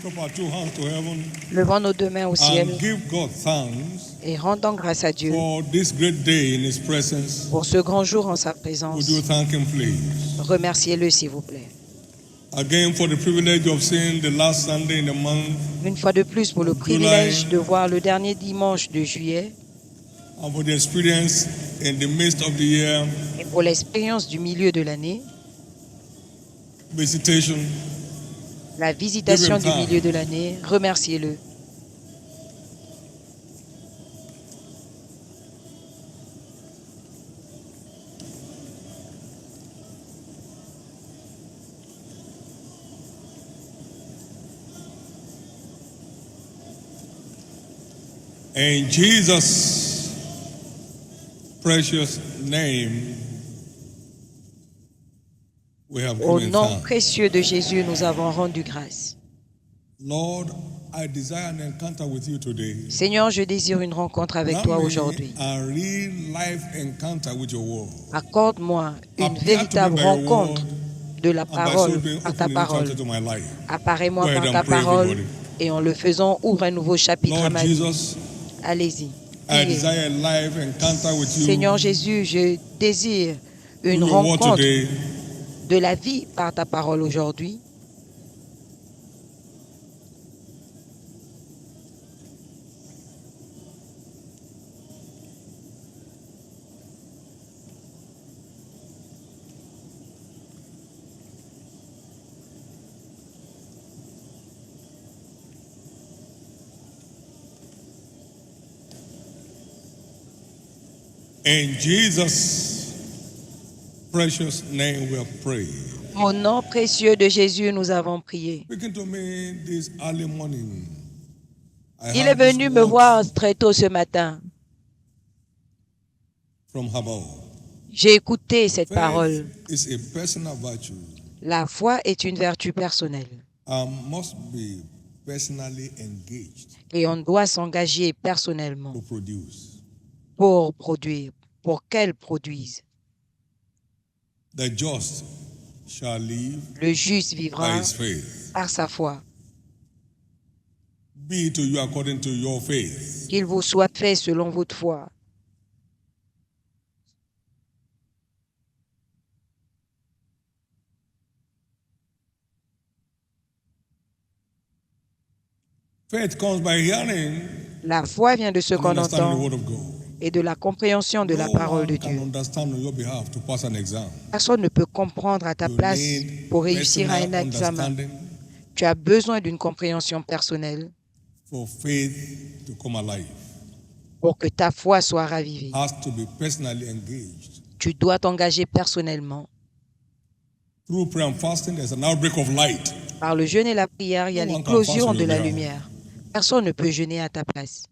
lift up our two hands to heaven Levons nos deux mains au ciel and give God thanks et rendons grâce à Dieu for this great day in His presence. pour ce grand jour en sa Would présence. you thank Him, please? Remerciez-le, s'il vous plaît. Again, for the privilege of seeing the last Sunday in the month Une fois de plus, pour le privilège de voir le dernier dimanche de juillet and for the experience in the midst of the year, et pour l'expérience du milieu de l'année, visitation. la visitation du milieu de l'année, remerciez-le. In Jesus' precious name, we have Au given nom thanks. précieux de Jésus, nous avons rendu grâce. Lord, I desire an encounter with you today. Seigneur, je désire une rencontre avec Grant toi me aujourd'hui. a real life encounter with your word. Accorde-moi une Appear to me véritable by your rencontre word, de la and by so parole, doing, par ta open a new parole. chapter to my life. Apparais-moi Go ahead par and ta pray, parole everybody. et en le faisant, ouvre un nouveau chapitre à Lord ma vie. Jesus, Allez-y. I Priez. desire a life encounter with you Seigneur Jésus, je désire une through your word rencontre today. de la vie par ta parole aujourd'hui. In Jesus' precious name we have prayed. Au nom précieux de Jésus, nous avons prié. Speaking to me this early morning, I Il est heard this venu me word voir très tôt ce matin. from Habal. J'ai écouté cette parole. Faith is a personal virtue La foi est une vertu personnelle and must be personally engaged et on doit s'engager personnellement to produce. pour produire, pour qu'elle produise. The just shall live Le juste by vivra his faith. par sa foi. Be it to you according to your faith. Qu'il vous soit fait selon votre foi. Faith comes by hearing La foi vient de ce and qu'on understanding the entend word of God. et de la compréhension de la No parole de one can Dieu. understand on your behalf to pass an exam. Personne ne peut comprendre à ta You place need pour réussir à un personal examen. understanding Tu as besoin d'une compréhension personnelle for faith to come alive. pour que ta foi soit ravivée. Has to be personally engaged. Tu dois t'engager personnellement. Through prayer and fasting, there's an outbreak of light. Par le jeûne et la prière, il y a No one can l'éclosion fast de on la your behalf. lumière. Personne ne peut jeûner à ta place.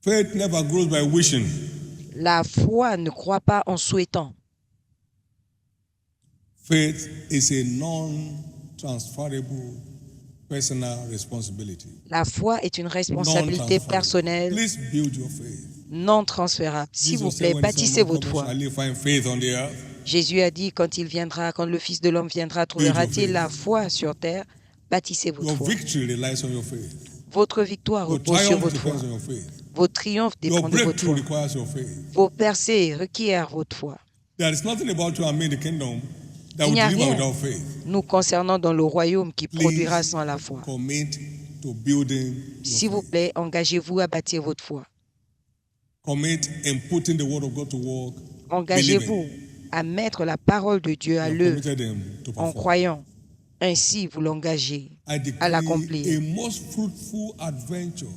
Faith never grows by wishing. La foi ne croit pas en souhaitant. Faith is a non-transferable personal responsibility. La foi est une responsabilité Non-transferable. personnelle Please build your faith. non transférable. S'il vous Jesus plaît, said, when the bâtissez Son of Man votre comes, foi. shall he find faith on the earth? Jésus a dit, quand il viendra, quand le Fils de l'homme viendra, trouvera-t-il la foi sur terre? Bâtissez votre Your foi. victory relies on your faith. Votre victoire Your repose sur triumph votre foi. depends on your faith. Votre triomphe Your dépend de votre breakthrough foi. requires your faith. Vos percées requièrent votre foi. There is nothing about you and me in the kingdom that Il will n'y a deliver rien without faith. nous concernant dans le royaume qui produira Please sans la foi. commit to building S'il your vous faith. plaît, engagez-vous à bâtir votre foi. Commit in putting the word of God to work. Engagez-vous à mettre la parole de Dieu à You have l'œuvre committed him to en perform. croyant. Ainsi, vous l'engagez I à decree l'accomplir. a most fruitful adventure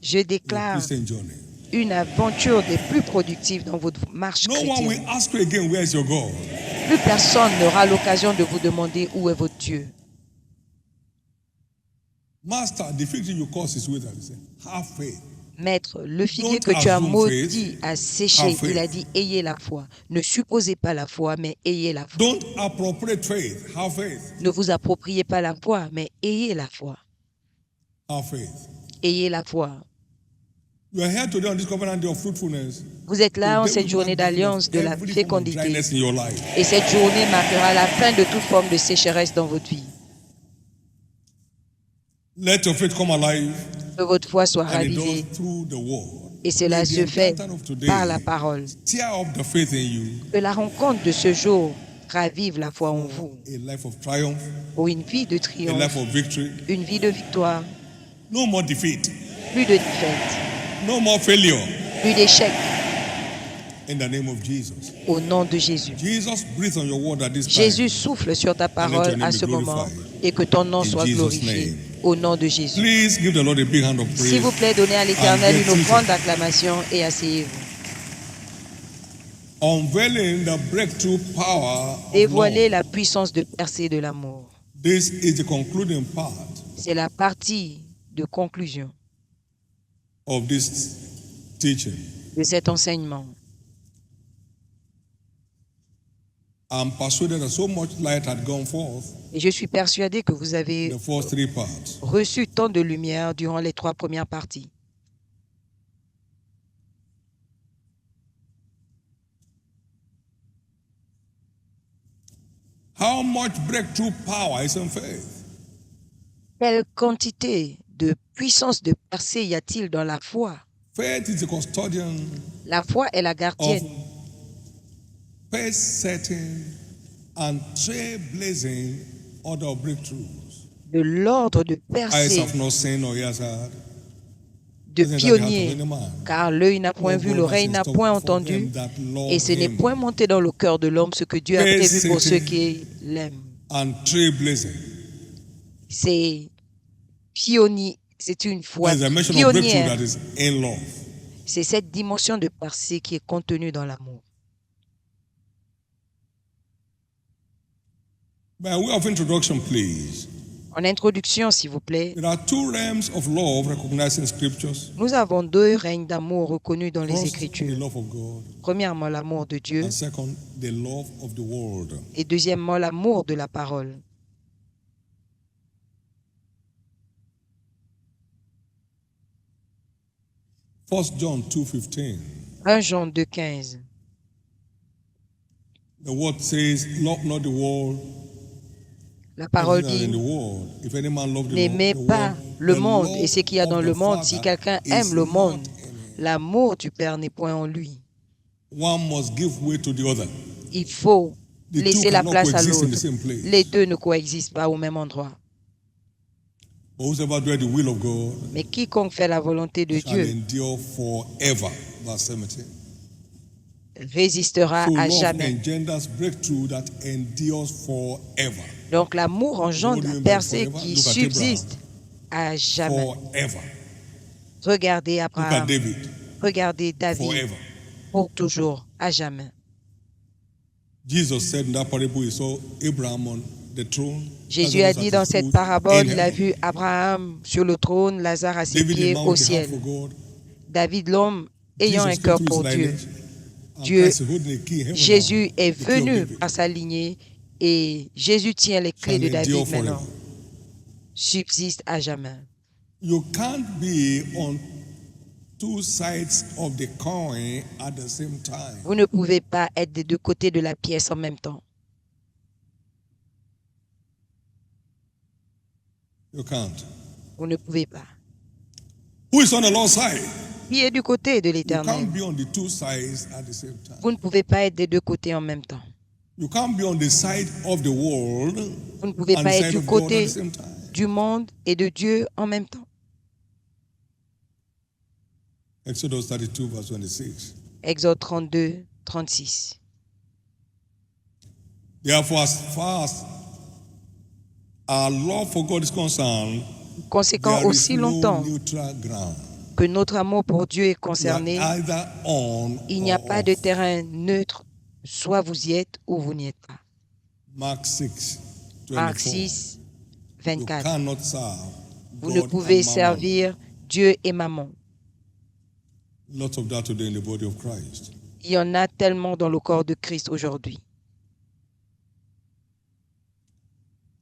Je in your déclare Christian journey. une aventure des plus productives dans votre marche No one will chrétienne. ask you again, where is your God? Plus personne n'aura l'occasion de vous demander où est votre Dieu. Master, the fig tree you curse is withered. He said, have faith. Maître, le figuier Don't que tu as assume maudit faith, a séché. have faith. Il a dit, ayez la foi. Ne supposez pas la foi, mais ayez la foi. Don't appropriate faith. Have faith. Ne vous appropriez pas la foi, mais ayez la foi. Have faith. Ayez la foi. You are here today on this covenant day of fruitfulness. Vous êtes là en Today cette will journée mark the end of d'alliance de la every form of fécondité. dryness in your life. Et cette journée marquera la fin de toute forme de sécheresse dans votre vie. Let your faith come alive. Que votre foi soit And it ravivée. does through the word. Et cela May the se fait encounter of today par la parole. stir up the faith in you Que la rencontre de ce jour ravive la foi en vous. a life of triumph, Pour une vie de a triomphe, life of victory. une vie de victoire, No more defeat, plus de défaite, no more failure. plus d'échec. In the name of Jesus. Au nom de Jésus. Jesus, breathe on your word at this time. Jésus souffle sur ta parole à ce moment et que ton nom soit glorifié. Au nom de Jésus. Please give the Lord a big hand of praise. S'il vous plaît, donnez à l'Éternel And une get offrande seated. d'acclamation et asseyez-vous. Unveiling the breakthrough power of Dévoiler love. la puissance de percée de l'amour. This is the concluding part C'est la partie de conclusion of this teaching. de cet enseignement. I'm persuaded that so much light had gone forth Et je suis persuadé que vous in avez the first three parts. reçu tant de lumière durant les 3 premières parties. How much breakthrough power is in faith? Quelle quantité de puissance de percée y a-t-il dans la foi? Faith is the custodian La foi est la of gardienne pace setting and trailblazing order of breakthroughs. de l'ordre de Eyes percée, have not seen or ears heard. de Isn't that the heart of pionnier, any man? car l'œil n'a point vu, l'oreille n'a point entendu, et ce n'est point monté dans le cœur de l'homme ce que Dieu a prévu pour ceux qui l'aiment. And trailblazing. C'est pionnier, c'est une foi There's a mention of breakthrough pionnière. that is in love. C'est cette dimension de percée qui est contenue dans l'amour. By way of introduction, please. En introduction, s'il vous plaît, There are two realms of love recognized in scriptures. nous avons 2 règnes d'amour reconnus dans les First, the Écritures. love of God, Premièrement, l'amour de Dieu and second, the love of the world. et deuxièmement, l'amour de la parole. First John 2:15. 1 Jean 2,15. The word says, "Love not the world, La parole as it is in dit, the world. If any man love the n'aimez world, pas le the monde love et ce qu'il y a of dans the le monde. Si Father quelqu'un is aime le not monde, in him." l'amour du Père n'est point en lui. One must give way to the other. Il faut The two laisser la cannot place à coexist in the l'autre. same place. Les deux ne coexistent pas au même endroit. But whosoever doeth the will of God Mais quiconque fait la volonté de shall Dieu endure forever. Verse 17. résistera So à love jamais. engenders breakthrough that endures forever. Donc l'amour engendre What do you la mean by percée forever? qui Look at subsiste à jamais. Forever. Regardez Look at Abraham, David. regardez David, Forever. pour toujours, à jamais. Jesus said in that parable, he saw Abraham on the throne. Jésus a Lazarus dit at dans his cette foot parabole, in il a heaven. vu Abraham sur le trône, Lazare à ses David, pieds the man au with the heart ciel. for God. David, l'homme ayant un Jesus cœur came to pour his Dieu. lineage, and Dieu, Christ is holding a key in heaven Jésus now, est the key of venu David. par sa lignée et Jésus tient les clés de Shall endure David forever. maintenant. Subsiste à jamais. You can't be on two sides of the coin at the same time. Vous ne pouvez pas être des 2 côtés de la pièce en même temps. You can't. Vous ne pouvez pas. Who is on the Lord's side? Qui est du côté de You l'Éternel? can't be on the two sides at the same time. Vous ne pouvez pas être des 2 côtés en même temps. You can't be on the side of the world Vous ne pouvez and pas the être side du of God at côté the same time. du monde et de Dieu en même temps. Exodus 32, verse 26. Exode 32, 36. Therefore, as far as our love for God is concerned, Conséquent, there is aussi no longtemps neutral ground. que notre amour pour Dieu est We are concerné, either on il n'y a or pas de off. terrain neutre. Soit vous y êtes ou vous n'y êtes pas. Mark 6, Marc 24. 6, You 24. cannot serve Vous ne God pouvez and mammon. servir Dieu et Mammon. Lots of that today in the body of Christ. Il y en a tellement dans le corps de Christ aujourd'hui.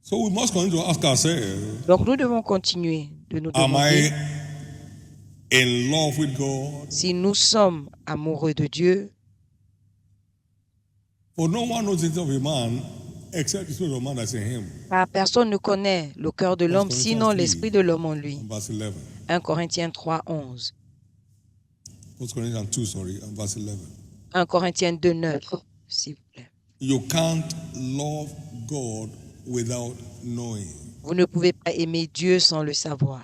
So we must continue to ask ourselves, Donc nous devons continuer de nous am I demander, in love with God, si nous sommes amoureux de Dieu, for no one knows the thoughts of a man except the spirit of man that's in him. car personne ne connaît le cœur de l'homme sinon l'esprit de l'homme en lui. Verse 11. 1 Corinthiens 3, 11. 1 Corinthians 2, sorry, and verse 11. 1 Corinthiens 2, 9, s'il vous plaît. You can't love God without knowing. Vous ne pouvez pas aimer Dieu sans le savoir.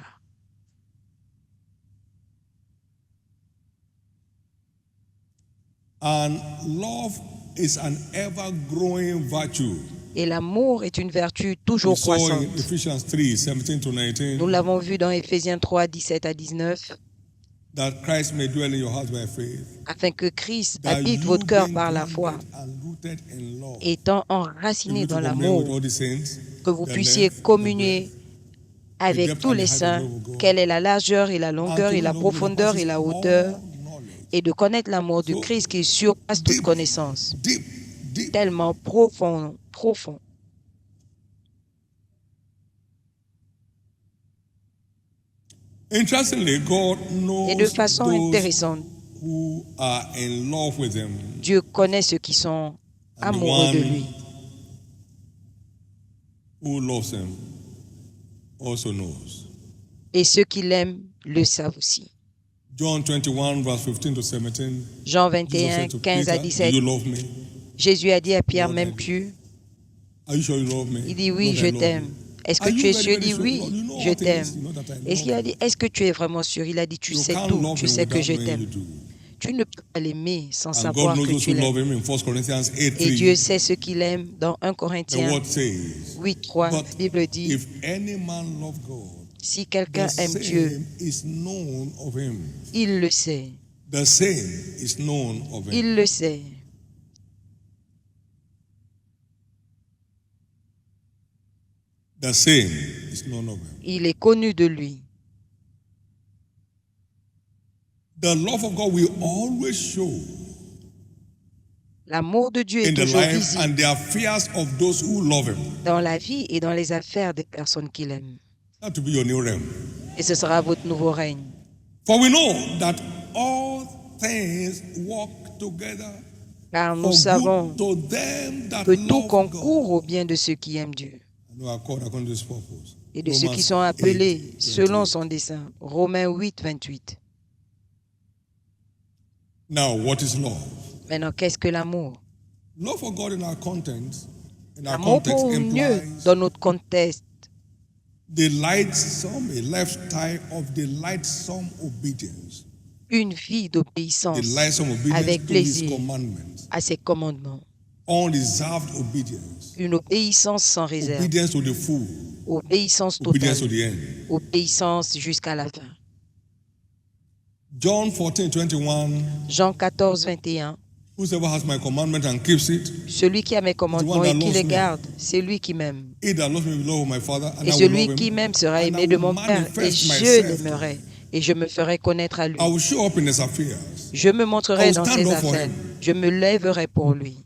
And love is an ever-growing virtue. Et l'amour est une vertu We toujours saw in croissante. Ephesians 3, 17 to 19, Nous l'avons vu dans Éphésiens 3, 17 à 19, that Christ may dwell in your hearts by faith, afin que Christ that habite you votre cœur being par la grounded foi, and rooted in love, étant you enraciné may dans to commune with l'amour, all the saints, que vous the puissiez length, the communier breadth, avec depth tous and les the height of saints, the love of God, quelle est la largeur et la and longueur to et la know the love which profondeur et surpasses la all hauteur, knowledge. et de connaître l'amour du So, Christ qui surpasse toute deep, connaissance, deep, deep. tellement profond, profond. Interestingly, God Et de knows façon those intéressante, who are in love with Him. Dieu connaît ceux qui sont And the amoureux de one lui. who loves Him also knows. Et ceux qui l'aiment le savent aussi. John 21, verse 15 to 17. Jean Jesus 21, said to 15 à Peter, 17. do you love me? Jésus a dit à Pierre, Lord, I m'aimes-tu? Are you sure you love me? Il dit, oui, Lord, je I love t'aime. you. Est-ce que Are tu you es very, sûr? Il very dit, sure? oui, Lord, you know je all things. t'aime. You know that I Est-ce qu'il a love dit, you. est-ce que tu es vraiment sûr? Il a dit, tu You sais can't tout, love tu Him sais que without je knowing t'aime. you do. Tu ne peux pas l'aimer sans And savoir God knows que those tu who love l'aimes. Him in 1 Corinthians 8, Et Dieu 3. sait ceux qui l'aiment. Dans 1 The Corinthiens word says, 8, 3, la but Bible dit, if any man love God, si the quelqu'un aime Dieu, same is known of Him. il le sait. The same is known of Him. Il le sait. The same is known of Him. Il est connu de lui. The love of God will always show L'amour de Dieu est in the toujours life visible and the affairs of those who love Him. dans la vie et dans les affaires des personnes qu'il aime. That will be your new realm. Et ce sera votre nouveau règne. For we know that all things work together Car nous for savons good to them that que tout love concourt God au bien de ceux qui aiment Dieu and who are called according to His purpose. et de ceux Romans qui sont appelés 8, selon 28. son dessein. Romains 8, 28. Now, what is love? Maintenant, qu'est-ce que l'amour? Love for God in our context, L'amour pour Dieu implies dans notre contexte delightsome, a lifestyle of delightsome obedience. une vie d'obéissance Delightsome obedience avec to His plaisir commandments. à ses commandements. Unreserved obedience. Une obéissance sans réserve. Obedience to the full. Obéissance Obedience to totale. the end. Obéissance jusqu'à la fin. John 14, 21. Jean 14, 21. Whosoever has my commandment and keeps it, Celui qui a mes commandements et qui les garde, c'est lui qui m'aime. he that loves me will love my Father, and Et I will celui love qui him, m'aime sera and I aimé de will mon Père, et manifest je myself to him. l'aimerai, et je me ferai connaître à lui. I will show up in his affairs. Je me montrerai I will dans stand ses up for affaires. him. Je me lèverai pour lui.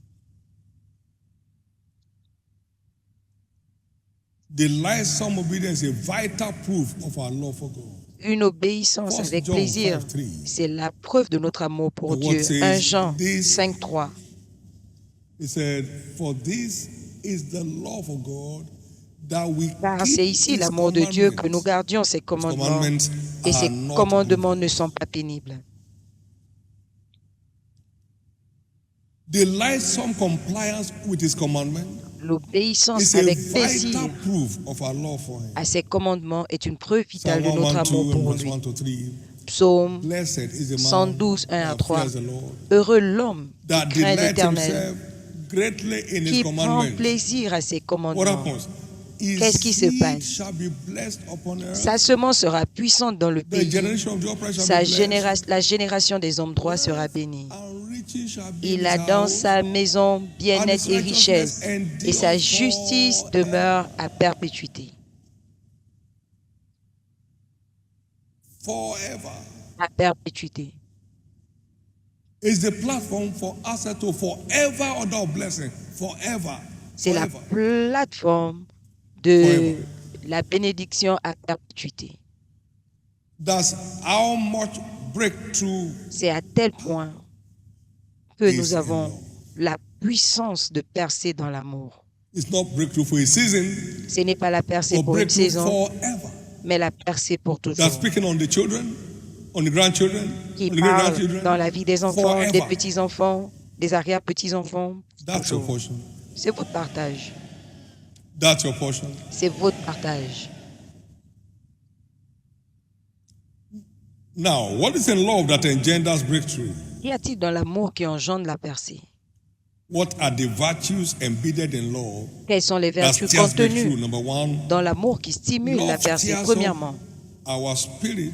Delightsome obedience is a vital proof of our love for God. Une obéissance 1 avec John plaisir, 5:3. c'est la preuve de notre amour pour The Dieu. word says 1 Jean this- 5, 3. He said, for this is the love of God, that we Car keep c'est ici his l'amour de Dieu que nous commandments. gardions ses commandements, commandments et ses are not commandements ne sont pas pénibles. Delightsome compliance with his commandment L'obéissance is a avec vital plaisir proof of our love for him. à ses commandements est une preuve vitale Psalm de notre 112 amour and pour verse lui. 1 to 3. Psaume Blessed is the man 112, 1 à that 3. fears the Lord, Heureux l'homme that qui craint delights l'Éternel, himself greatly in his qui prend commandments. plaisir à ses What commandements. happens? His Qu'est-ce qui se seed passe? shall be blessed upon earth. Sa semence sera puissante dans le The pays. generation of the upright shall be blessed. La génération des hommes droits sera bénie. And riches shall be Il his a dans house, sa maison and bien-être his et richesse, righteousness et sa endures justice forever. demeure à perpétuité. Forever. À perpétuité. Is the platform for us to forever order blessing. Forever. C'est la Forever. plateforme de Forever. la bénédiction à perpétuité. That's how much breakthrough C'est à tel point que is nous in avons love. la puissance de percer dans l'amour. It's not breakthrough for a season, Ce n'est pas la percée but pour une breakthrough saison, forever. mais la percée pour That's toujours. speaking on the children, on the grandchildren, Qui on the parle great-grandchildren. dans la vie des enfants, des Forever. petits-enfants, des arrière-petits-enfants. That's your Toujours. portion. C'est votre partage. That's your portion. C'est votre partage. Now, what is in love that engenders breakthrough? Qu'y a-t-il dans l'amour qui engendre la percée? What are the virtues embedded in love Quelles sont les that vertus steers breakthrough? contenues Number one, dans l'amour qui stimule la love percée? tears Premièrement, up our spirit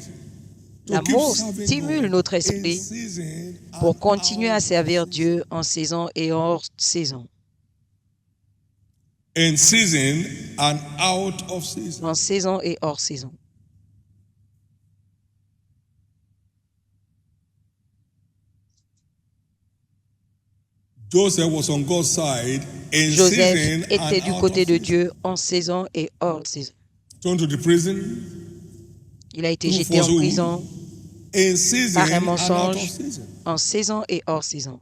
to keep l'amour serving stimule God notre in esprit season pour and continuer à out servir of Dieu en saison et hors saison. in season and out of season. En saison et hors saison. Joseph was on God's side in Joseph season était and du out côté of de season. Dieu en saison et hors saison. Thrown to the prison Il a été Through jeté en falsehood. prison in season par un and out of mensonge season. en saison et hors saison.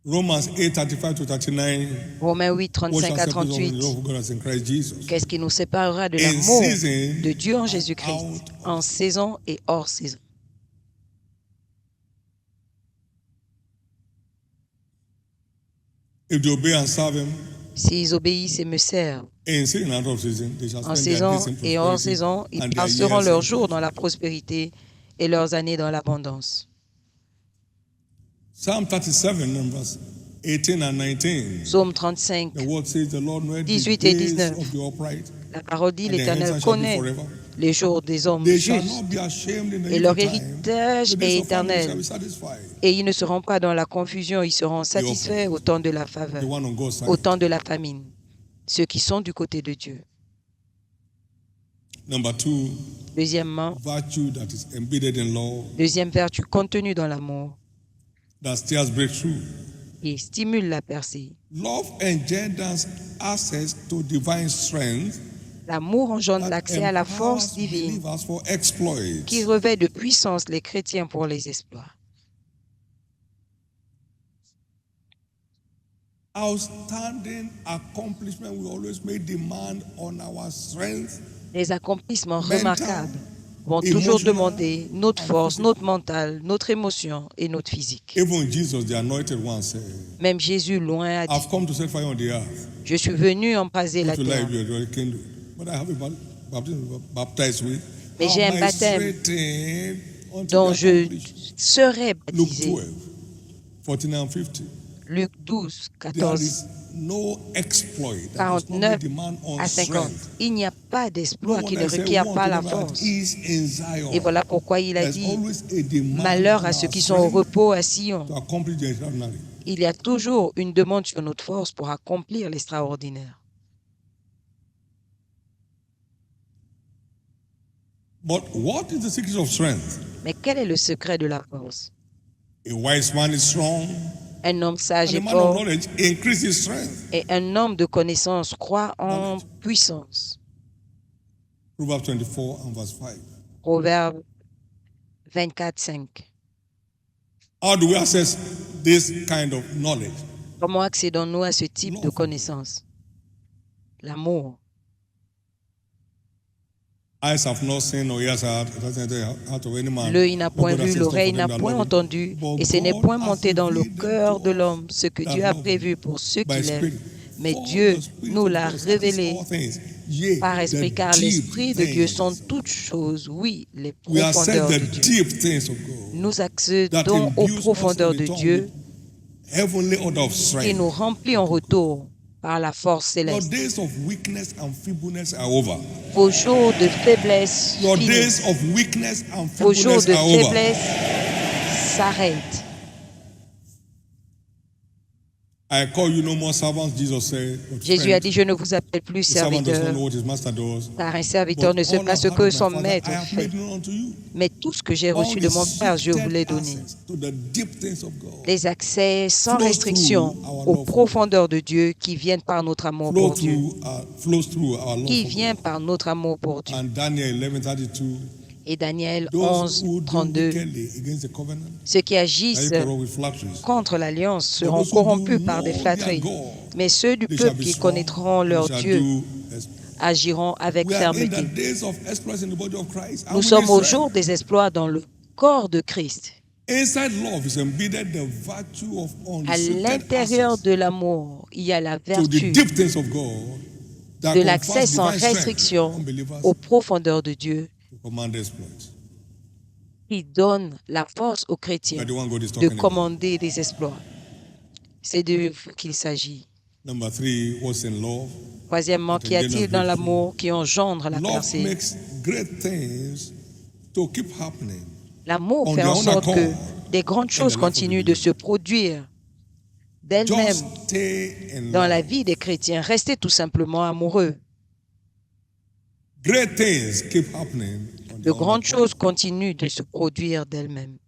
Romans 8:35 to 39. Romains 8, What 35 shall à separate us from the 38. love of God that's in Christ Jesus? Qu'est-ce qui nous séparera de In l'amour season de Dieu en and Jésus-Christ out en saison et hors saison? If they obey and serve Him S'ils obéissent et me servent in season and out of season, they shall en spend their saison days in et hors prosperity saison, ils and their passeront years leurs in jours dans la prospérité et leurs années dans l'abondance. Psalm 37, numbers 18 and 19. Psaume 35, The word says, the Lord knoweth the 18 et days 19. of the upright, La parole dit, and their l'Éternel inheritance shall be connaît forever. les jours des hommes They shall justes not be ashamed in the et leur evil time. héritage The days est of famine shall éternel. be satisfied. Et ils ne seront pas dans la confusion, ils seront satisfaits au temps de la The faveur, one on God's side. au temps de la famine. Ceux qui sont du côté de Dieu. Number two, Deuxièmement, virtue that is embedded in love deuxième vertu contenue dans l'amour that steers breakthrough. qui stimule la percée. Love engenders access to divine strength L'amour engendre that l'accès à la empowers force divine believers for exploits. qui revêt de puissance les chrétiens pour les exploits. Outstanding accomplishment will always make demand on our strength. Les accomplissements Mental, remarquables vont emotional, toujours demander notre and force, physical. notre mental, notre émotion et notre physique. Even Jesus, the anointed one, said, Même Jésus, loin, a dit, I've come to set fire on the earth. je suis venu embraser la To terre, life you already can do. But I have a baptism baptized with. Mais j'ai un How am I baptême straightened unto dont the je accomplished? serai Luke baptisé. 12, 49 and 50. Luc 12, There 14, is no exploit that does not 49 make demand on à 50. strength. Il n'y a pas No d'exploit qui wonder ne I say, requiert "Woe pas unto la them that force. is in Zion." Et voilà pourquoi il a There's dit, always a demand malheur on à ceux our qui sont au strength repos à Sion. to accomplish the extraordinary. Il y a toujours une demande sur notre force pour accomplir l'extraordinaire. But what is the secret of strength? Mais quel est le secret de la force? A wise man is strong, Un homme sage and a est man of fort knowledge increases strength. et un homme de connaissance croît en puissance. Proverbs 24 and verse 5. Proverbe 24, 5. How do we access this kind of knowledge? Comment accédons-nous à ce type de Love. connaissance? L'amour. Eyes have not seen, or ears have heard of any man. L'œil n'a What point God has vu, in store for l'oreille them n'a that point love Him. entendu, But et ce n'est God point has monté dans le revealed cœur to de us l'homme ce que that Dieu a love prévu pour ceux by qui l'aiment. Spirit. Mais For Dieu the Spirit nous of l'a God searches révélé all things, yea, par the esprit, car deep l'Esprit de Dieu things. sont toutes choses, oui, les We profondeurs access de the Dieu. deep things of God Nous that accédons aux imbues us profondeurs in de return Dieu with heavenly order of et strength. nous remplit en retour par la force Your céleste. days of weakness and feebleness are over. Vos jours de faiblesse Your finissent. days of weakness and Vos jours feebleness de are over. faiblesse s'arrêtent. I call you no more servants, Jesus said. But Jésus a friend, dit, je ne vous appelle plus the servant does not serviteur, know what his master does. car un serviteur But ne sait all pas I've ce heard que of my son Father, maître I have fait. made known unto you. Mais tout ce que j'ai All reçu de the mon Père, je vous secret l'ai donné. access to the deep things of God Les accès sans flows restriction through our aux love for profondeurs de Dieu qui viennent par notre amour pour Dieu. flows through our love Qui for vient God. par notre amour pour Dieu. And Daniel 11:32, Et Daniel those 11, who do 32, wickedly against the covenant ceux qui shall agissent be corrupt with flatteries. contre l'alliance But seront those who do corrompus par des know their flatteries. God, Mais ceux du they shall peuple be qui strong, connaîtront and they leur shall Dieu do exploits. agiront avec We are in fermeté. the days of exploits in the body of Christ. And Nous we sommes need au strength. jour des exploits dans le corps de Christ. Inside love is embedded the virtue of À unrestricted l'intérieur access de l'amour, il y a la to the vertu deep things of God that de l'accès confers sans divine strength restriction on believers aux profondeurs de Dieu to command exploits. qui donne la force aux You chrétiens are the one God is de talking about. commander des exploits. C'est de vous qu'il s'agit. Number 3, what's in love? Troisièmement, qu'y a-t-il dans l'amour qui engendre la Love percée? makes great things to keep happening. L'amour on fait their en own sorte que accord des grandes choses in the life of continuent the de believer. se produire d'elles-mêmes Just stay in dans la love. vie des chrétiens. Restez tout simplement amoureux. Great things keep happening on De their own grandes accord. choses continuent de se produire d'elles-mêmes.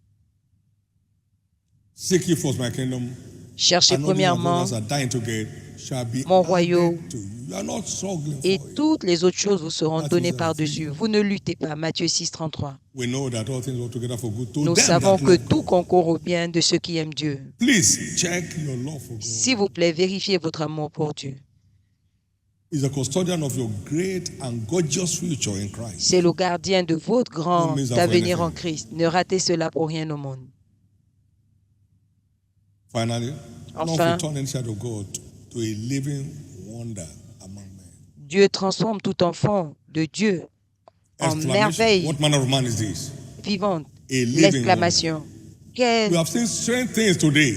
Seek ye first my kingdom, Cherchez and all these premièrement others are dying to get shall be mon added royaume, to you. You are not struggling et for it. toutes les autres choses vous seront Matthieu données 6, par-dessus. Vous ne luttez pas. Matthieu 6, 33. We know that all things work together for good to Nous them savons that que love tout God. concourt au bien de ceux qui aiment Dieu. Please check your love for God. S'il vous plaît, vérifiez votre amour pour Dieu. Is a custodian of your great and gorgeous future in Christ. C'est le gardien de votre grand Don't miss out for avenir en anything. Christ. Ne ratez cela pour rien au monde. Finally, love Enfin, will turn inside of God to a living wonder among men. Dieu transforme tout enfant de Dieu en Exclamation. merveille What manner of man is this? vivante. A living L'exclamation. wonder. We Quel, have seen strange things today.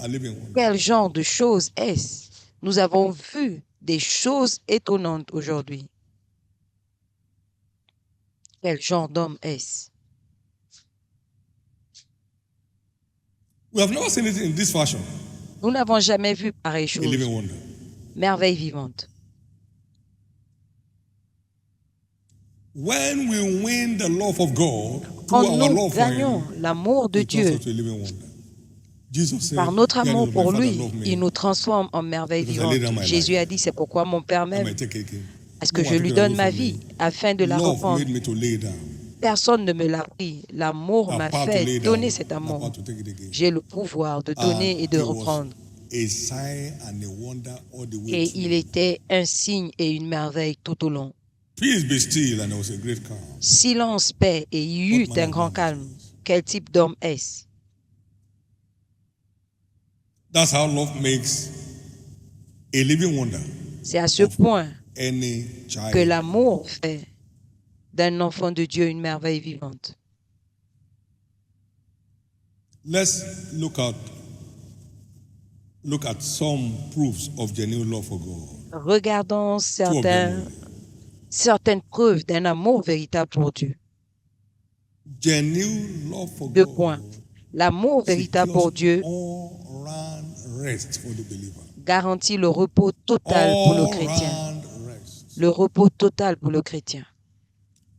A living wonder. quel genre de choses est-ce? Nous avons vu des choses étonnantes aujourd'hui. Quel genre d'homme est-ce? We have never seen it in this fashion. Nous n'avons jamais vu pareille A chose. living wonder. Merveille vivante. When we win the love of God Quand through our nous love for gagnons Him, l'amour de it turns Dieu us to a living wonder. Jesus said, par notre "Here amour is my pour Father lui, love me, il nous transforme en merveille because I laid down vivante. my Jésus life. a dit, c'est pourquoi mon Père I m'aime, might take it. parce que No je one lui took it donne away ma from vie me. afin de la Love reprendre. made me to lay down. Personne ne me l'a pris. L'amour I've m'a power to fait lay down. donner cet I've amour. power to take it again. J'ai le pouvoir de donner et de It was reprendre. a sign and a wonder all the way Et through. il était un signe et une merveille tout au long. Peace be still, and there was a great calm. Silence, paix, et il y eut What manner un of grand man calme. is this? Quel type d'homme est-ce? That's how love makes a living wonder C'est à ce point any child. que l'amour fait d'un enfant de Dieu une merveille vivante. Let's look at some proofs of genuine love for God. Regardons Two of them. certaines preuves d'un amour véritable pour Dieu. Genuine love for Deux God points. L'amour véritable pour Dieu all-round rest for the believer. garantit le repos total pour le chrétien. All-round rest. Le repos total pour le chrétien.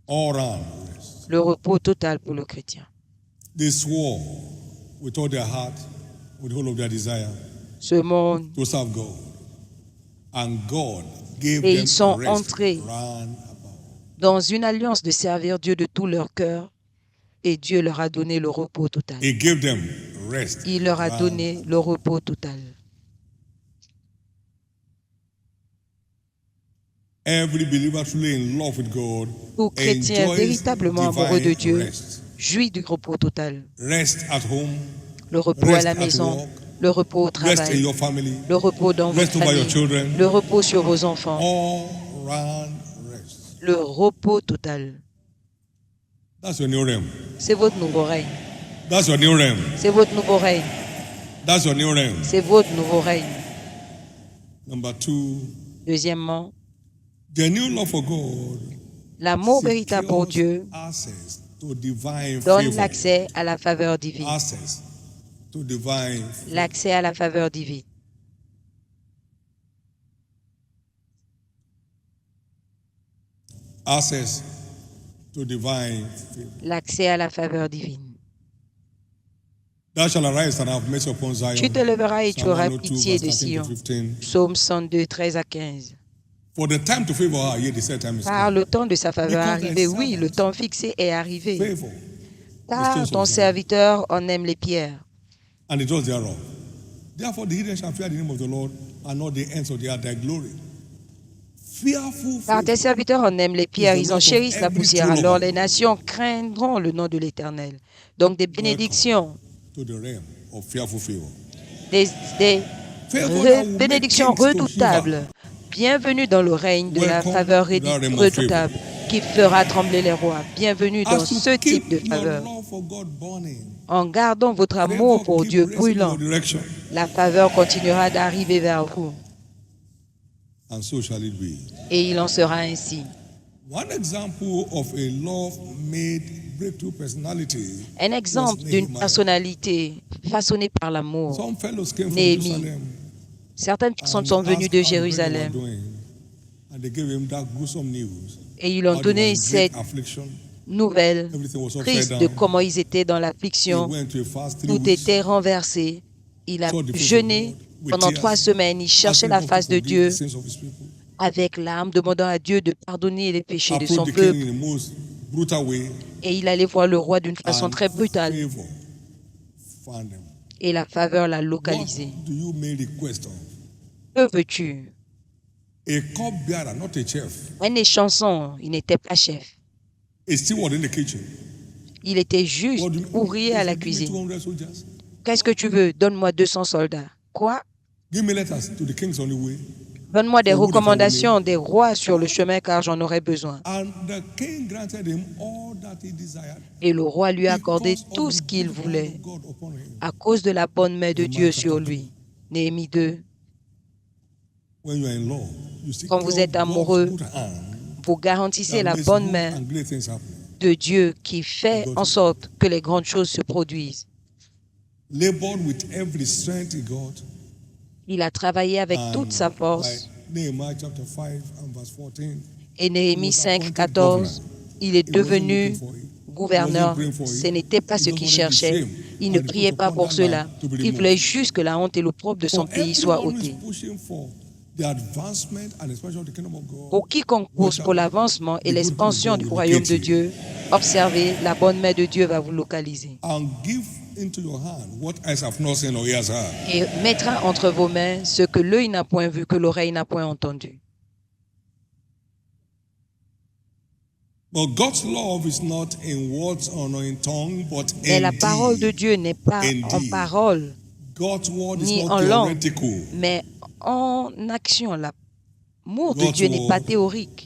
All-round rest. Le repos total pour le chrétien. They swore with all their heart, with the whole of their desire, Ce monde, to serve God. And God gave Et them ils sont rest entrés round about. dans une alliance de servir Dieu de tout leur cœur, et Dieu leur a donné le repos total. He gave them rest. Il leur a round donné le repos total. Every believer truly in love with God Tout chrétien enjoys véritablement amoureux de divine Dieu rest. jouit du repos total. Rest at home, Le repos à Rest la at maison, work. le repos au rest in travail, your family, le repos dans votre Rest over your famille, children. le repos sur vos enfants, all round rest. le repos total. That's your new realm. C'est votre nouveau règne. That's your new realm. C'est votre nouveau règne. That's your new realm. C'est votre nouveau règne. Number 2, Deuxièmement, genuine love for God l'amour véritable pour Dieu secures access to divine donne favor. l'accès à la faveur divine. Access to divine favor. L'accès à la faveur divine. access to divine favor. L'accès à la faveur divine. Thou shalt arise and have mercy upon Zion. Tu te lèveras et tu Psalm auras 102, pitié verse de 13 Sion. to 15. Psaume 102, 13 à 15. For the time to favor her, yea, the set time is Car come. le temps de sa faveur est Because thy arrivé. Oui, le servant temps fixé est arrivé. Favor Car ton serviteur en aime les pierres. and the doors thereof. Therefore, the heathen shall fear the name of the Lord, and not the ends of the earth thy glory. Fearful Car tes favor. serviteurs en aiment les pierres, is the ils en lot of chérissent la every poussière. true Alors lover. les nations craindront le nom de l'Éternel. Donc des bénédictions, To the realm of fearful favor. des Favor that will make bénédictions kings to redoutables. Bienvenue dans le règne de la Welcome faveur to the realm of redoutable qui fera trembler les rois. Bienvenue dans As you ce type keep de your faveur. love for God burning, En gardant votre amour favor pour keep Dieu racing in brûlant, your direction, la faveur continuera d'arriver vers vous. and so shall it be. Et il en sera ainsi. One example of a love-made breakthrough personality. Un exemple was d'une Nehemiah. personnalité façonnée par l'amour. Some fellows came from Néhémie. Jerusalem Certaines personnes and sont venues asked de how the brethren Jérusalem were doing, and they gave him that gruesome news. et ils lui ont How they were donné in cette great affliction. nouvelle Everything was upside triste de down. comment ils étaient dans He l'affliction. went to a fast 3 Tout weeks. était renversé. Il a Saw the face of jeûné God with pendant tears, 3 semaines. Il cherchait asking la God to face de forgive Dieu the sins of his people. avec larmes, demandant à Dieu de pardonner les péchés de son Approached the king peuple. in the most brutal way. Et il allait voir le roi d'une façon And très brutale. favor found him. Et la faveur l'a What localisé. do you make request of? Que veux-tu? A cupbearer, not a chef. Un échanson, il n'était pas chef. A steward in the kitchen. Il était juste What do you- ouvrier à la Give me cuisine. 200 soldiers. Qu'est-ce que tu veux? Donne-moi 200 soldats. Quoi? Give me letters to the kings on the way. Donne-moi des For wood and for recommandations des rois sur le chemin car j'en aurais besoin. And the king granted him all that he desired. Et le roi lui a accordé Because of tout the ce qu'il good hand voulait of God upon him. à cause de la bonne main de Nehemiah Dieu chapter sur 2. lui. Néhémie 2. When you are in love, you see Quand vous êtes amoureux, vous garantissez la bonne main and great things happen. de Dieu qui fait en sorte que les grandes choses se produisent. Labored with every strength he got. Il a travaillé avec and toute sa force. like Nehemiah chapter 5 and verse 14. Et Néhémie was 5, appointed 14, il est He wasn't devenu looking for it. gouverneur. He wasn't praying for it. Ce n'était pas He ce just qu'il wanted the cherchait. shame Il ne and the priait put pas upon pour that cela. land to be Il removed. voulait juste que la honte et l'opprobre de son For pays soient everyone who is ôtés. pushing for the advancement and expansion of the kingdom of God, Pour quiconque pousse pour l'avancement et l'expansion du royaume de Dieu, observez, la bonne main de Dieu va vous localiser and give into your hand what eyes have not seen or ears heard. et mettra entre vos mains ce que l'œil n'a point vu, que l'oreille n'a point entendu. But God's love is not in words or not in tongue, but Mais in la parole de deed. Dieu n'est pas en Indeed. parole, God's word is ni not en langue, theoretical. mais en action. L'amour de God's Dieu n'est pas word théorique.